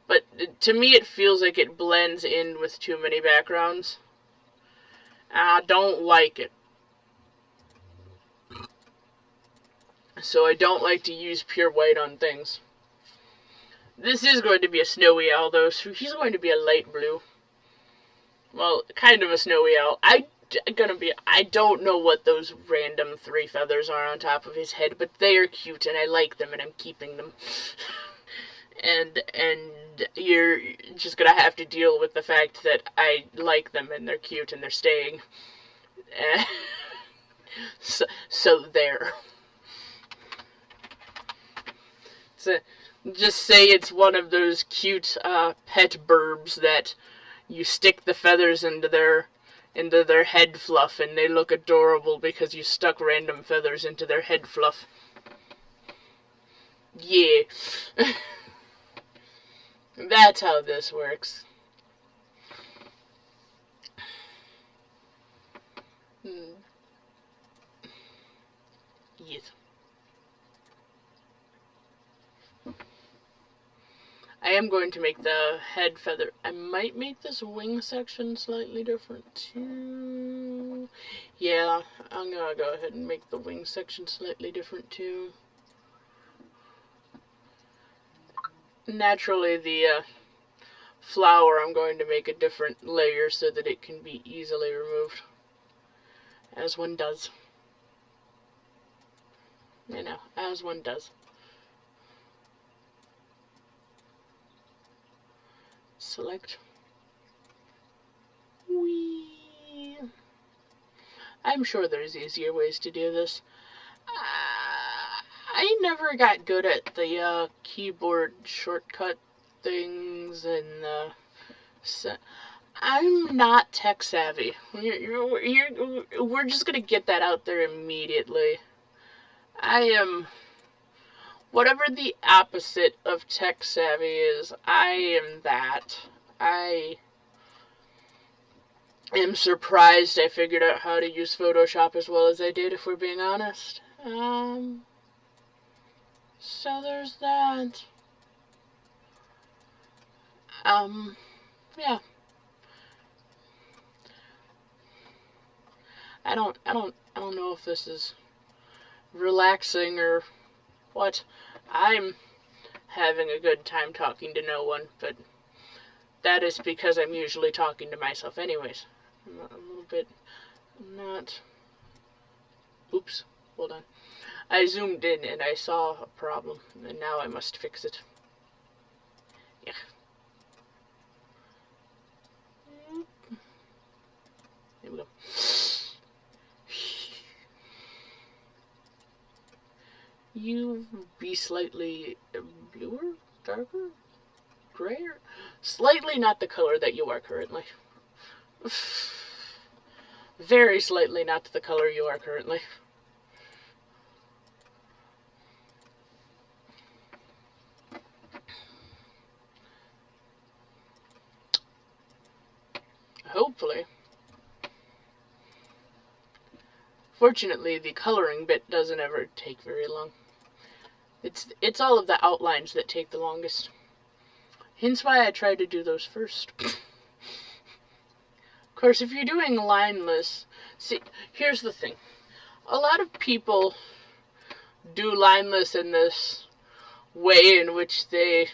but to me it feels like it blends in with too many backgrounds. I don't like it. So I don't like to use pure white on things. This is going to be a snowy owl, though, so he's going to be a light blue. Well, kind of a snowy owl. I don't know what those random 3 feathers are on top of his head, but they are cute, and I like them, and I'm keeping them. and you're just gonna have to deal with the fact that I like them, and they're cute, and they're staying. So there. Just say it's one of those cute pet burbs that you stick the feathers into their head fluff, and they look adorable because you stuck random feathers into their head fluff. Yeah. That's how this works. Yes. I am going to make the head feather. I might make this wing section slightly different too. Yeah, I'm gonna go ahead and make the wing section slightly different too. Naturally, the flower, I'm going to make a different layer so that it can be easily removed, as one does. As one does. Select. Whee! I'm sure there's easier ways to do this. I never got good at the keyboard shortcut things, and I'm not tech savvy. We're just gonna get that out there immediately. I am whatever the opposite of tech savvy is. I am that. am surprised I figured out how to use Photoshop as well as I did, if we're being honest. So there's that. Yeah. I don't know if this is relaxing or what. I'm having a good time talking to no one, but that is because I'm usually talking to myself anyways. I'm a little bit not... Oops, hold on. I zoomed in and I saw a problem, and now I must fix it. Yeah. Here we go. You be slightly bluer, darker, grayer? Slightly not the color that you are currently. Very slightly not the color you are currently. Hopefully. Fortunately, the coloring bit doesn't ever take very long. It's all of the outlines that take the longest. Hence why I try to do those first. Of course, if you're doing lineless... See, here's the thing. A lot of people do lineless in this way in which they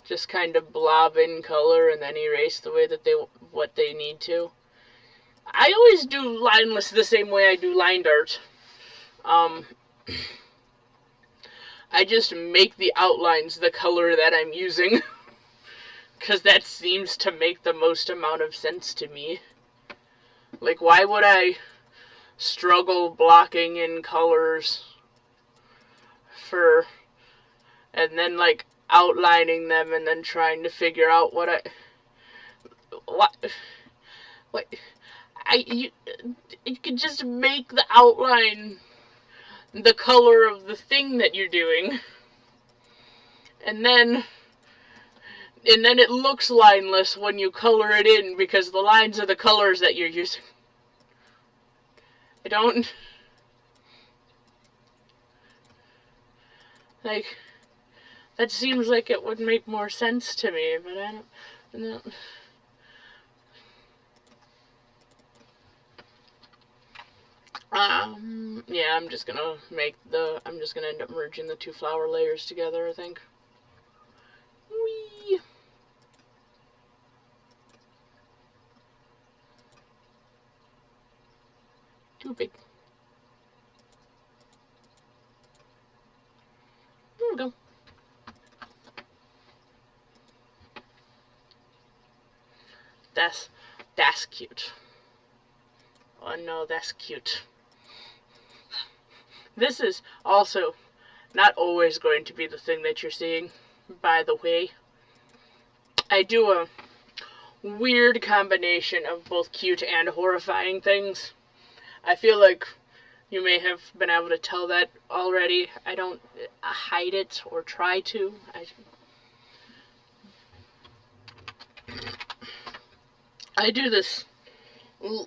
just kind of blob in color and then erase the way that what they need to. I always do lineless the same way I do lined art. I just make the outlines the color that I'm using. Because that seems to make the most amount of sense to me. Like, why would I struggle blocking in colors and then, like, outlining them and then trying to figure out what you could just make the outline the color of the thing that you're doing. And then it looks lineless when you color it in because the lines are the colors that you're using. I don't... Like, that seems like it would make more sense to me, but I don't... Yeah, I'm just gonna end up merging the two flower layers together, I think. Whee! Too big. There we go. That's cute. Oh no, that's cute. This is also not always going to be the thing that you're seeing, by the way. I do a weird combination of both cute and horrifying things. I feel like you may have been able to tell that already. I don't hide it or try to. I do this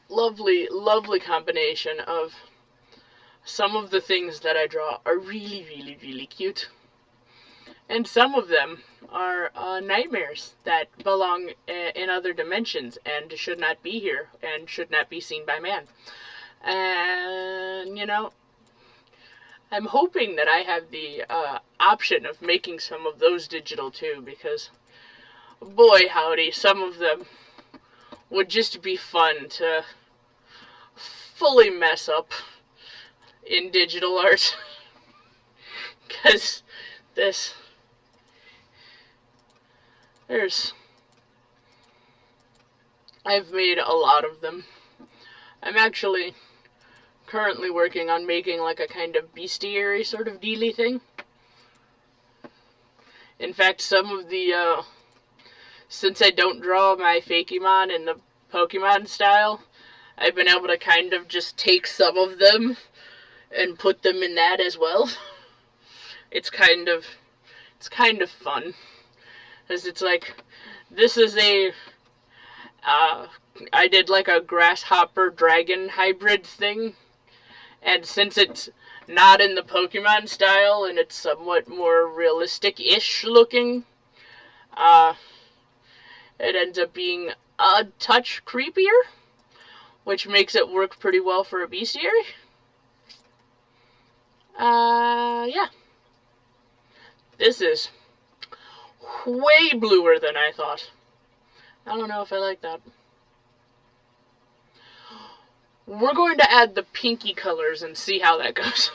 lovely, lovely combination of some of the things that I draw are really, really, really cute. And some of them are nightmares that belong in other dimensions and should not be here and should not be seen by man. And, you know, I'm hoping that I have the option of making some of those digital too, because, boy howdy, some of them would just be fun to fully mess up in digital art. Because I've made a lot of them. I'm actually currently working on making like a kind of bestiary sort of dealy thing. In fact, some of the, since I don't draw my Fakemon in the Pokemon style, I've been able to kind of just take some of them and put them in that as well. It's kind of fun. Because it's like, this is a Uh, I did like a grasshopper dragon hybrid thing, and since it's not in the Pokemon style and it's somewhat more realistic-ish looking, uh, it ends up being a touch creepier, which makes it work pretty well for a bestiary. Yeah. This is way bluer than I thought. I don't know if I like that. We're going to add the pinky colors and see how that goes.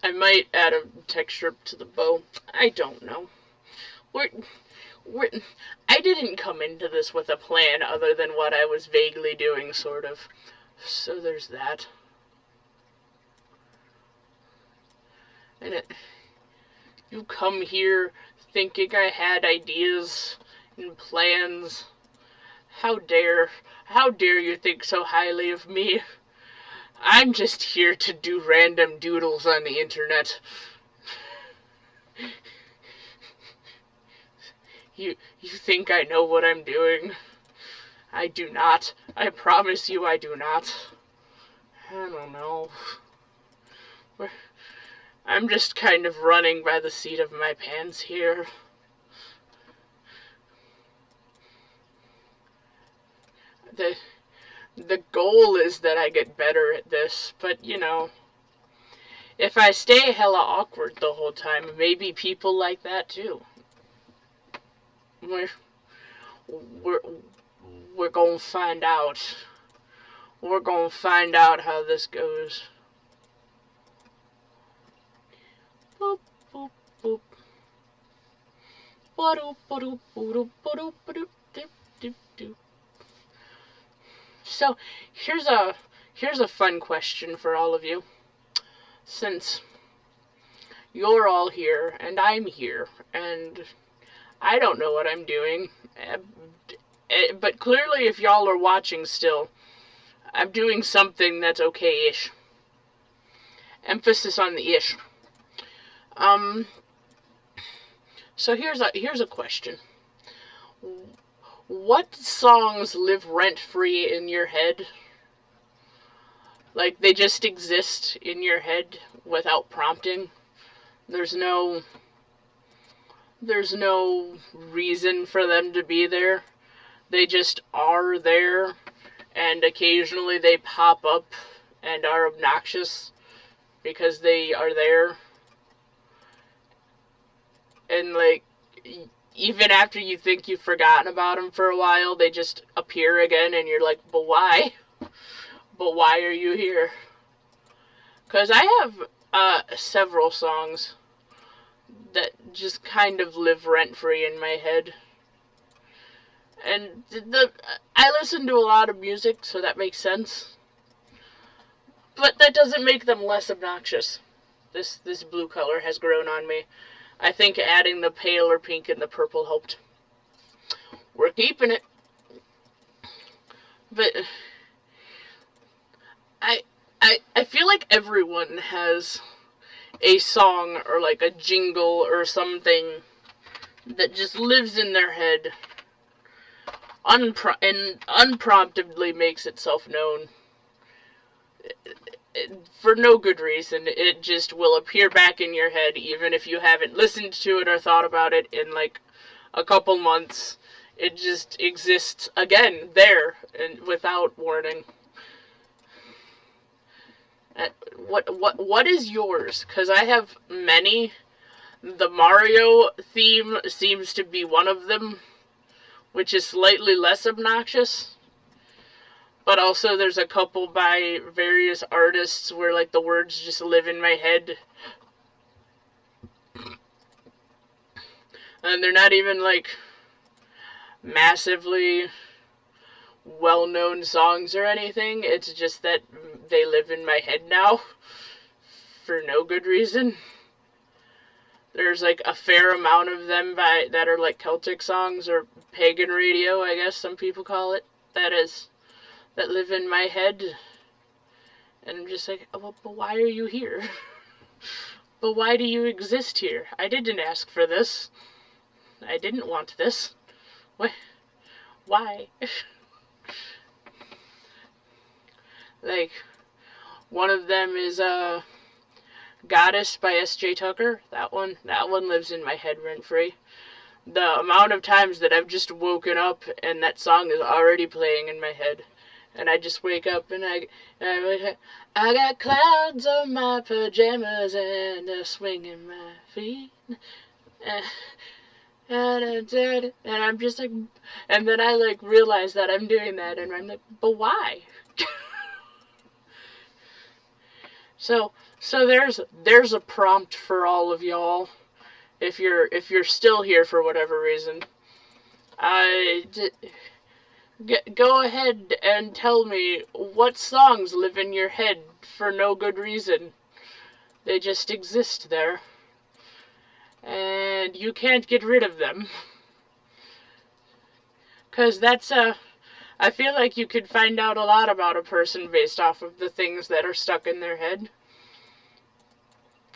I might add a texture to the bow. I don't know. I didn't come into this with a plan other than what I was vaguely doing, sort of. So there's that. And you come here thinking I had ideas and plans. How dare you think so highly of me? I'm just here to do random doodles on the internet. You think I know what I'm doing? I do not. I promise you I do not. I don't know. I'm just kind of running by the seat of my pants here. The goal is that I get better at this, but you know, if I stay hella awkward the whole time, maybe people like that too. We're gonna find out. We're gonna find out how this goes. Boop, boop, boop. So, here's a fun question for all of you. Since you're all here, and I'm here, and I don't know what I'm doing, but clearly if y'all are watching still, I'm doing something that's okay-ish. Emphasis on the ish. So here's a question. What songs live rent-free in your head? Like, they just exist in your head without prompting. There's no reason for them to be there. They just are there, and occasionally they pop up and are obnoxious because they are there. And, like, even after you think you've forgotten about them for a while, they just appear again, and you're like, but why? But why are you here? Because I have several songs that just kind of live rent-free in my head. And I listen to a lot of music, so that makes sense. But that doesn't make them less obnoxious. This blue color has grown on me. I think adding the paler pink and the purple helped. We're keeping it. But I feel like everyone has a song or like a jingle or something that just lives in their head and unpromptedly makes itself known. For no good reason. It just will appear back in your head even if you haven't listened to it or thought about it in like a couple months. It just exists again there and without warning. What is yours? Because I have many. The Mario theme seems to be one of them, which is slightly less obnoxious. But also there's a couple by various artists where like the words just live in my head. And they're not even like massively well-known songs or anything. It's just that they live in my head now for no good reason. There's like a fair amount of them that are like Celtic songs or pagan radio, I guess some people call it. That live in my head. And I'm just like, oh, but why are you here? But why do you exist here? I didn't ask for this. I didn't want this. why? Like, one of them is Goddess by S.J. Tucker. That one lives in my head rent-free. The amount of times that I've just woken up and that song is already playing in my head. And I just wake up and I got clouds on my pajamas and a swing in my feet. And I'm just like, and then I like realize that I'm doing that and I'm like, but why? So there's a prompt for all of y'all. If you're still here for whatever reason, go ahead and tell me what songs live in your head for no good reason. They just exist there, and you can't get rid of them. 'Cause I feel like you could find out a lot about a person based off of the things that are stuck in their head.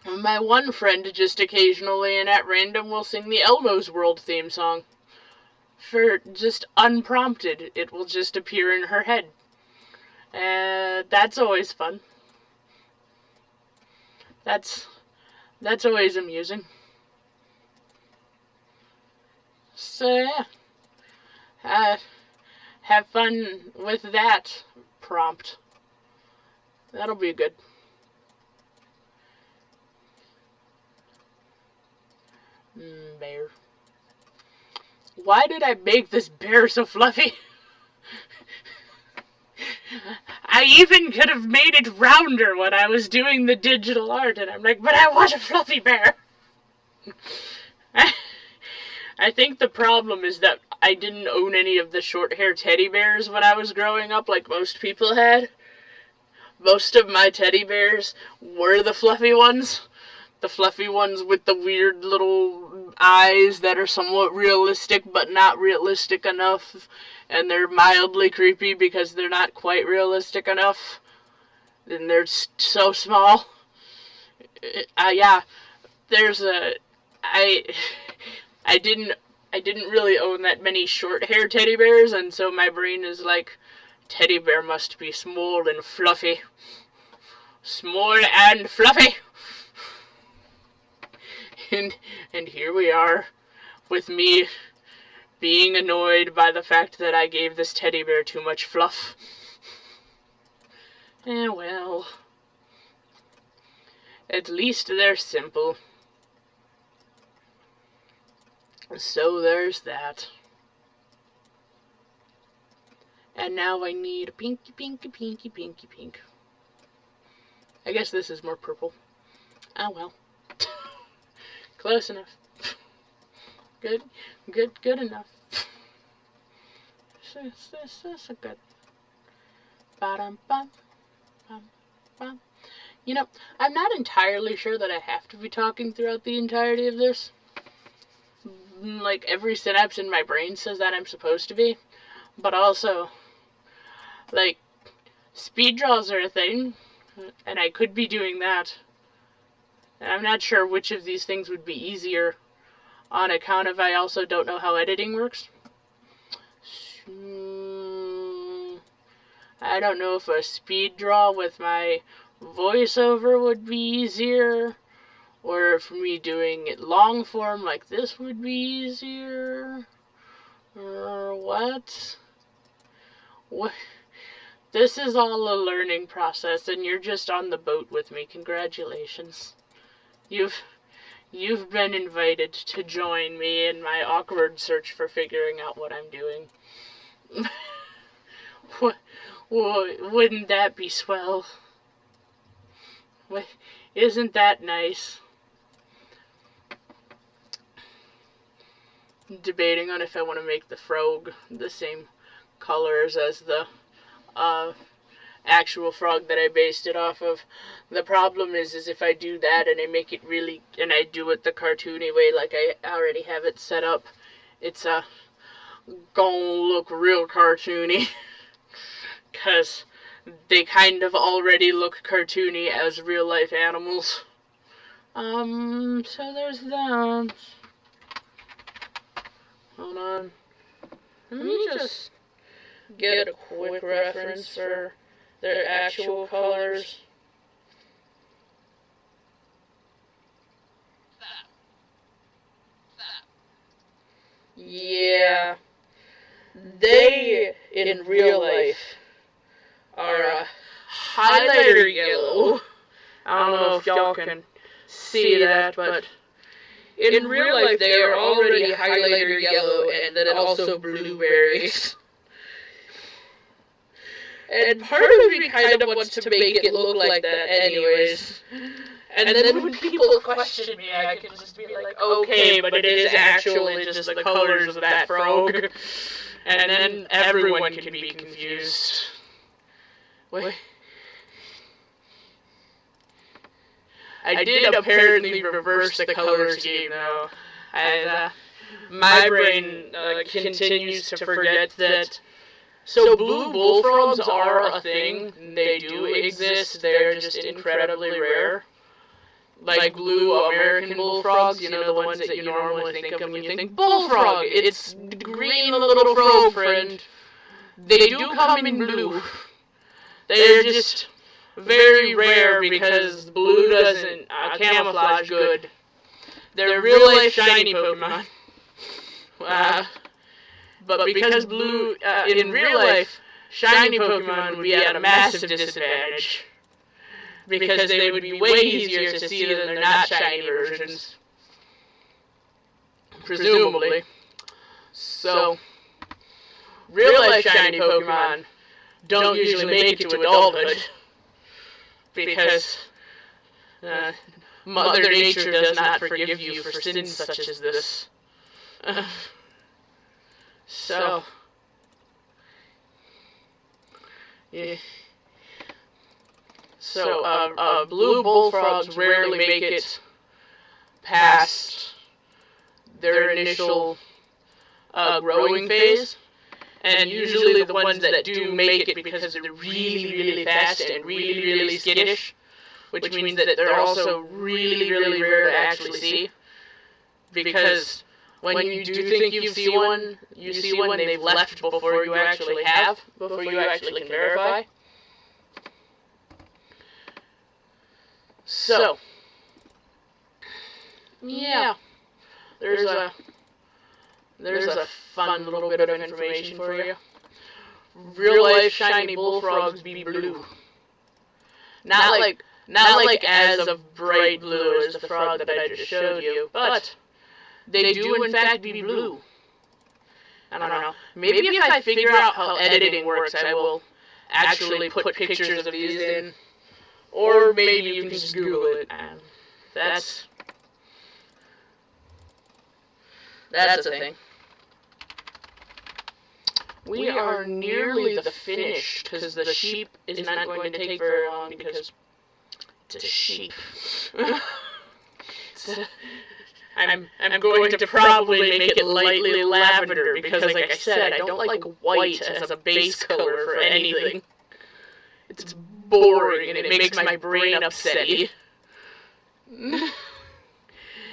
My one friend just occasionally and at random will sing the Elmo's World theme song. For just unprompted, it will just appear in her head. And that's always fun. That's always amusing. So yeah, have fun with that prompt. That'll be good. Bear. Why did I make this bear so fluffy? I even could have made it rounder when I was doing the digital art, and I'm like, but I want a fluffy bear. I think the problem is that I didn't own any of the short hair teddy bears when I was growing up like most people had. Most of my teddy bears were the fluffy ones. The fluffy ones with the weird little eyes that are somewhat realistic but not realistic enough. And they're mildly creepy because they're not quite realistic enough. And they're so small. Yeah, there's a... I didn't really own that many short hair teddy bears, and so my brain is like, teddy bear must be small and fluffy. Small and fluffy! And here we are, with me being annoyed by the fact that I gave this teddy bear too much fluff. Well, at least they're simple. So there's that. And now I need a pinky, pinky, pinky, pinky, pink. I guess this is more purple. Oh well. Close enough. Good enough. This a good. Ba-dum bum, bum, bum. You know, I'm not entirely sure that I have to be talking throughout the entirety of this. Like, every synapse in my brain says that I'm supposed to be. But also, like, speed draws are a thing, and I could be doing that. And I'm not sure which of these things would be easier on account of I also don't know how editing works. I don't know if a speed draw with my voiceover would be easier, or if me doing it long form like this would be easier, or what? This is all a learning process, and you're just on the boat with me. Congratulations. You've been invited to join me in my awkward search for figuring out what I'm doing. Wouldn't that be swell? Isn't that nice? Debating on if I want to make the frog the same colors as the actual frog that I based it off of. The problem is if I do that and I make it really, and I do it the cartoony way like I already have it set up, it's gonna look real cartoony. Because they kind of already look cartoony as real life animals. So there's that. Hold on. Let me just get a quick reference for their actual colors. Yeah, they, in real life, are a highlighter yellow. I don't know if y'all can see that, but in real life they are already highlighter yellow and then also blueberries. And part of me kind of wants to make it look like that anyways. And then when people question me, I can just be like, okay, but it is actually just the colors of that frog. And then everyone can be confused. Wait. I did apparently reverse the color scheme, though. And my brain continues to forget that. So blue bullfrogs are a thing. They do exist. They're just incredibly rare. Like blue American bullfrogs, you know, the ones that you normally think of when you think bullfrog. It's green little frog friend. They do come in blue. They're just very rare because blue doesn't camouflage good. They're real life shiny Pokemon. But because blue, in real life, shiny Pokemon would be at a massive disadvantage. Because they would be way easier to see than their not shiny versions. Presumably. So, real life shiny Pokemon don't usually make it to adulthood. Because Mother Nature does not forgive you for sins such as this. So, yeah. So, blue bullfrogs rarely make it past their initial growing phase, and usually the ones that do make it because they're really, really fast and really, really skittish, which means that they're also really, really rare to actually see, because when you do think you see one, they've left before you actually can verify. So, yeah, there's a fun little bit of information for you. Real life shiny bullfrogs be blue. Not like as of bright blue as the frog that I just showed you, but they do in fact be blue. I don't know. Maybe if I figure out how editing works, I will actually put pictures of these in. Or maybe you can just Google it. That's a thing. We are nearly the finish, because the sheep is not going to take very long, because it's a sheep. I'm going to probably make it lightly lavender, because like I said, I don't like white as a base color for anything. It's boring, and it makes my brain upsetty.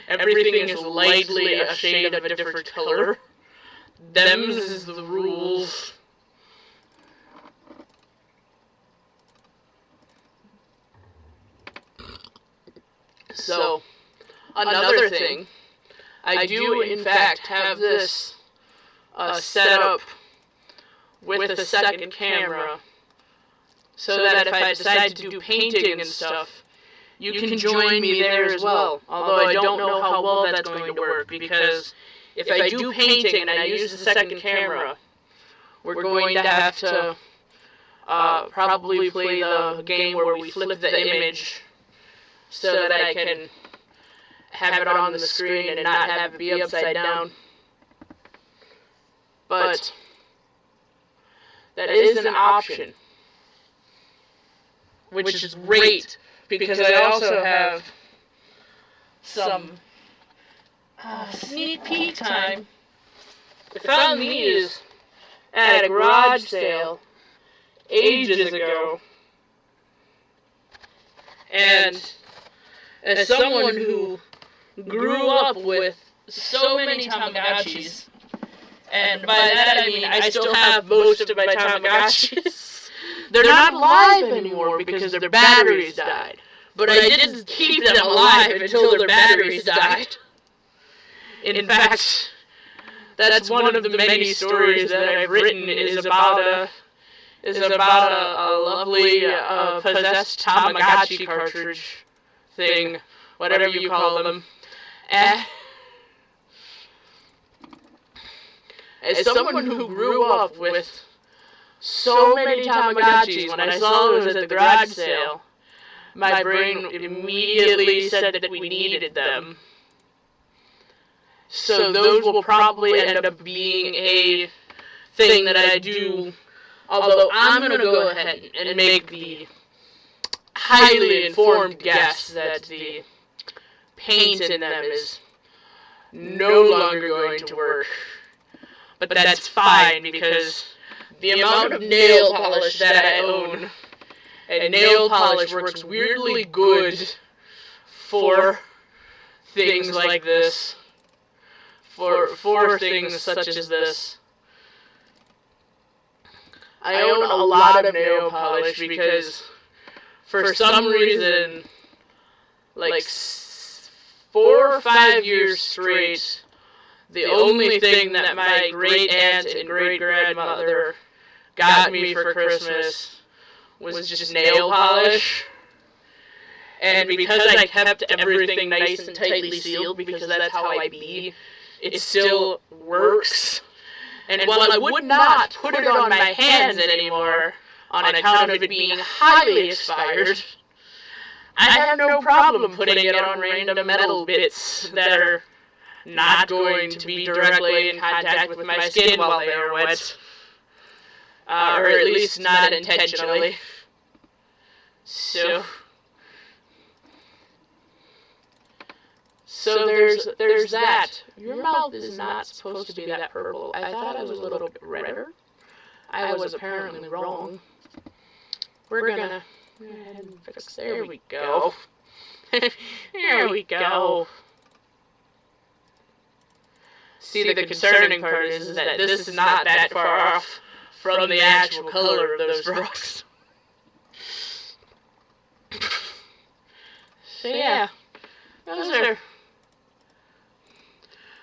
Everything is lightly a shade of a different color. Them's is the rules. So, another thing, I do in fact have this set up with a second camera, so that if I decide to do painting and stuff, you can join me there as well. Although I don't know how well that's going to work, because if I do painting and I use the second camera, we're going to have to probably play the game where we flip the image so that I can have it on the screen and not have it be upside down. But that is an option, which is great, because I also have some sneak peek time. I found these at a garage sale ages ago, and as someone who grew up with so many Tamagotchis And by that I mean I still have most of my Tamagotchis. They're not alive anymore because their batteries died. But I did keep them alive until their batteries died. In fact, that's one of the many stories that I've written is about a lovely possessed Tamagotchi cartridge thing, whatever you call them. As someone who grew up with so many Tamagotchis, when I saw those at the garage sale, my brain immediately said that we needed them. So those will probably end up being a thing that I do, although I'm going to go ahead and make the highly informed guess that the paint in them is no longer going to work. But that's fine, because the amount of nail polish that I own, and nail polish works weirdly good for things like this, for things such as this. I own a lot of nail polish because, for some reason, like 4 or 5 years straight, the only thing that my great aunt and great grandmother got me for Christmas was just nail polish. And because I kept everything nice and tightly sealed, because that's how I be, it still works. And while I would not put it on my hands anymore, on account of it being highly expired, I have no problem putting it on random metal bits that are not going to be directly in contact with my skin while they are wet. Or at least not intentionally. So there's that. Your mouth is not supposed to be that purple. I thought it was a little bit redder. I was apparently wrong. We're gonna go ahead and fix. There we go. There we go. See, the concerning part is that this is not that far off from the actual color of those rocks. So yeah, those are...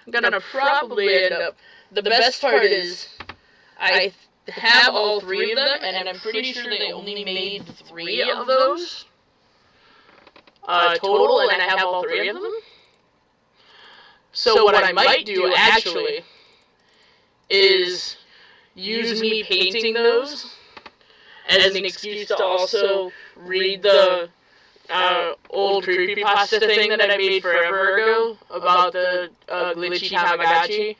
I'm gonna probably end up... The best part is, I have all 3 of them, and I'm pretty sure they only made 3 of those total, and I have all 3 of them. So what I might do, actually, is use me painting those as an excuse to also read the old creepypasta thing that I made forever ago about the glitchy Tamagotchi,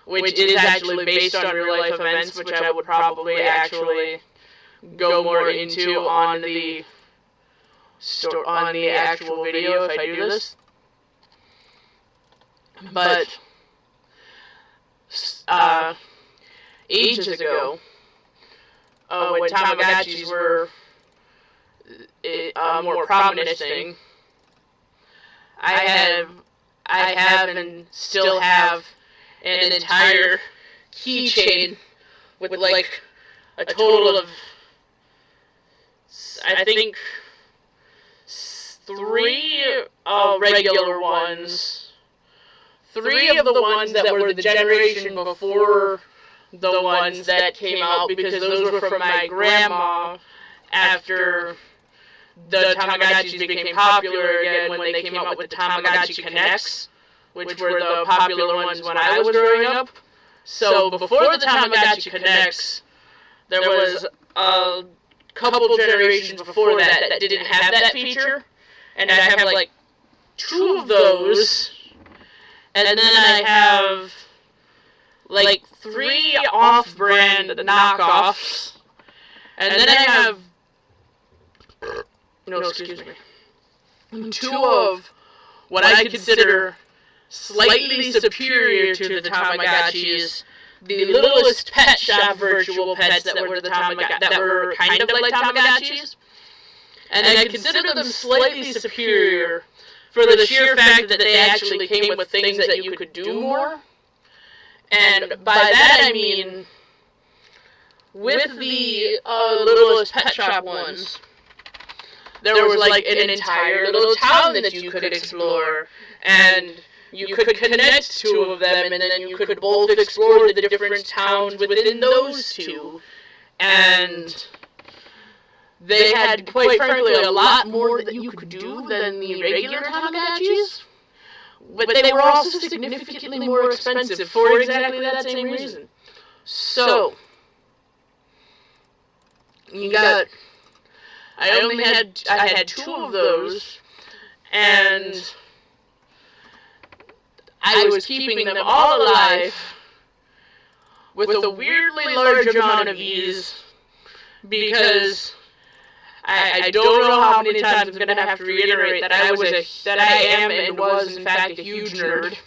which is actually based on real-life events, which I would probably actually go more into on the actual video if I do this. But ages ago, when Tamagotchis were a more prominent thing, I have and still have an entire keychain with like a total of, I think, 3 regular ones. 3 of the ones that were the generation before the ones that came out, because those were from my grandma after the Tamagotchis became popular again when they came out with the Tamagotchi Connects, which were the popular ones when I was growing up. So before the Tamagotchi Connects, there was a couple generations before that didn't have that feature, and I have like 2 of those. And then I have like 3 off-brand knockoffs. And then I have... No, excuse me. 2 of what I consider slightly superior to the Tamagotchis. The littlest pet shop virtual pets that were kind of like Tamagotchis. And I consider them slightly superior for the sheer fact that they actually came with things that you could do more. And by that I mean, with the Littlest Pet Shop ones, there was like an entire little town that you could explore, and you could connect two of them, and then you could both explore the different towns within those two. And they had, quite frankly, a lot more that you could do than the regular Tamagotchis. But they were also significantly more expensive for exactly that same reason. So, I had two of those, and I was keeping them all alive with a weirdly large amount of ease, because I don't know how many times I'm going to have to reiterate that I am and was in fact a huge nerd.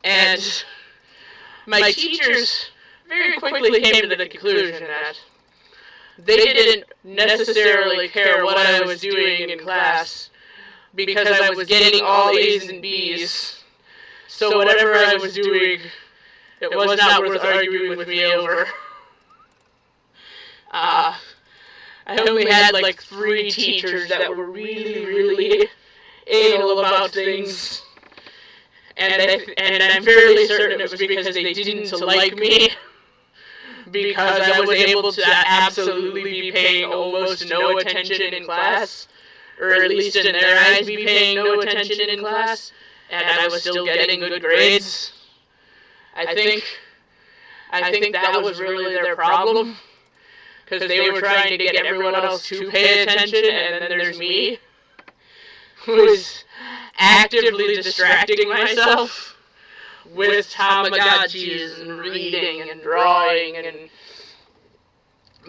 And my teachers very quickly came to the conclusion that they didn't necessarily care what I was doing in class, because I was getting all A's and B's. So whatever I was doing, it was not worth arguing with me over. I only had like 3 teachers that were really, really anal about things, and I'm fairly certain it was because they didn't like me, because I was able to absolutely be paying almost no attention in class, or at least in their eyes be paying no attention in class, and I was still getting good grades. I think that was really their problem, because they were trying to get everyone else to pay attention, and then there's me, who is actively distracting myself with Tamagotchis and reading and drawing and...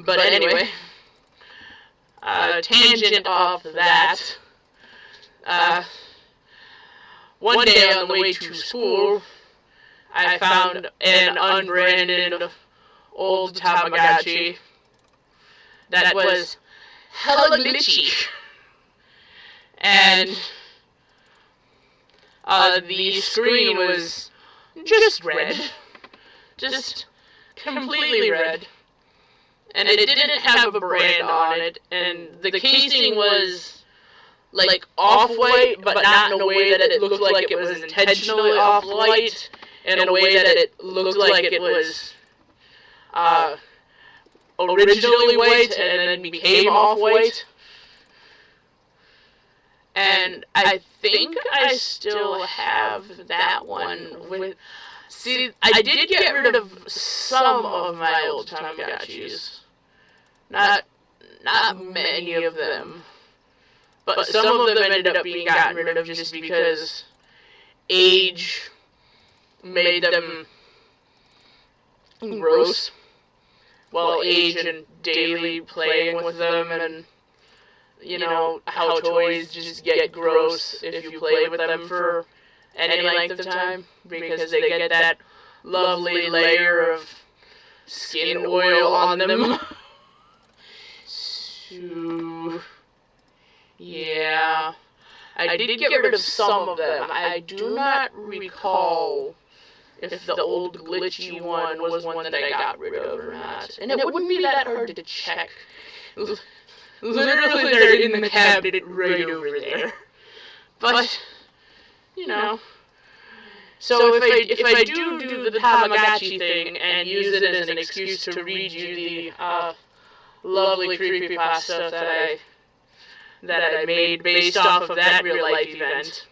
But anyway, tangent off that, one day on the way to school, I found an unbranded old Tamagotchi that was hella glitchy. And the screen was just red. Just completely red. And it didn't have a brand on it. And the casing was like off-white, but not in a way that it looked like it was intentionally off-white. In a way that it looked like it was originally white and then became off-white. And I think I still have that one with... See, I did get rid of some of my old Tamagotchis. Not many of them. But some of them ended up being gotten rid of just because age made them gross. Well, age and daily playing with them, and you know how toys just get gross if you play with them for any length of time, because they get that lovely layer of skin oil on them. So, yeah, I did get rid of some of them. I do not recall if the old glitchy one was one that I got rid of or not. And it wouldn't be that hard to check. Literally, they're in the cabinet right over there. But, you know. So if I do the Tamagotchi thing and use it as an excuse to read you the lovely creepypasta that I made based off of that real-life event,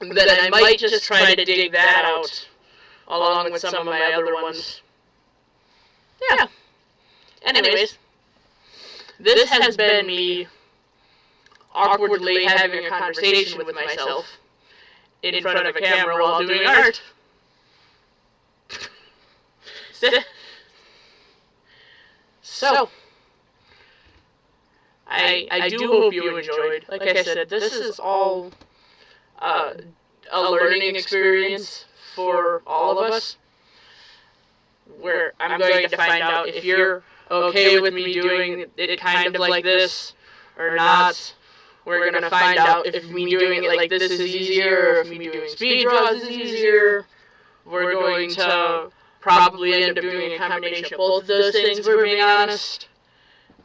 then I might just try to dig that out along with some of my other ones. Yeah. Anyways, this has been me awkwardly having a conversation with myself in front of a camera while doing art. So, I do hope you enjoyed. Like I said, this is all a learning experience for all of us, where I'm going to find out if you're okay with me doing it kind of like this or not. We're going to find out if me doing it like this is easier, or if me doing speed draws is easier, we're going to probably end up doing a combination of both of those things, if we're being honest.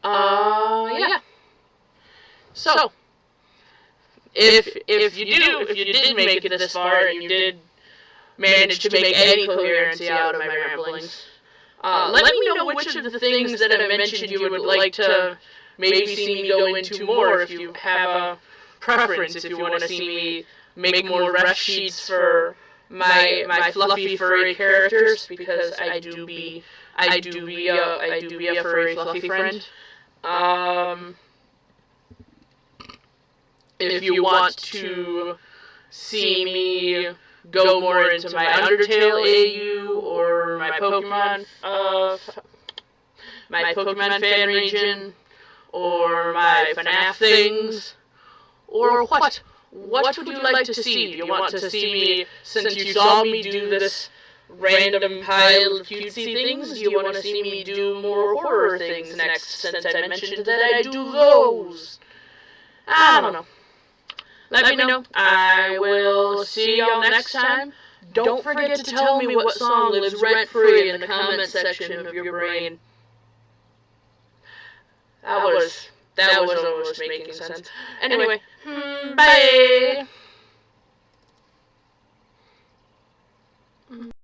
Yeah. So, if you did make it this far, and you did manage to make any coherency out of my ramblings, let me know which of the things that I mentioned you would like to maybe see me go into more, if you have a preference, if you want to see me make more ref sheets for my fluffy furry characters, because I do be a furry fluffy friend. If you want to see me go more into my Undertale AU or my Pokemon fan region, or my FNAF things, or what? What would you like to see? Do you want to see me, since you saw me do this random pile of cutesy things, do you want to see me do more horror things next, since I mentioned that I do those? I don't know. Let me know. I will see y'all next time. Don't forget to tell me what song lives rent-free in the comment section of your brain. That was almost making sense. Anyway, bye!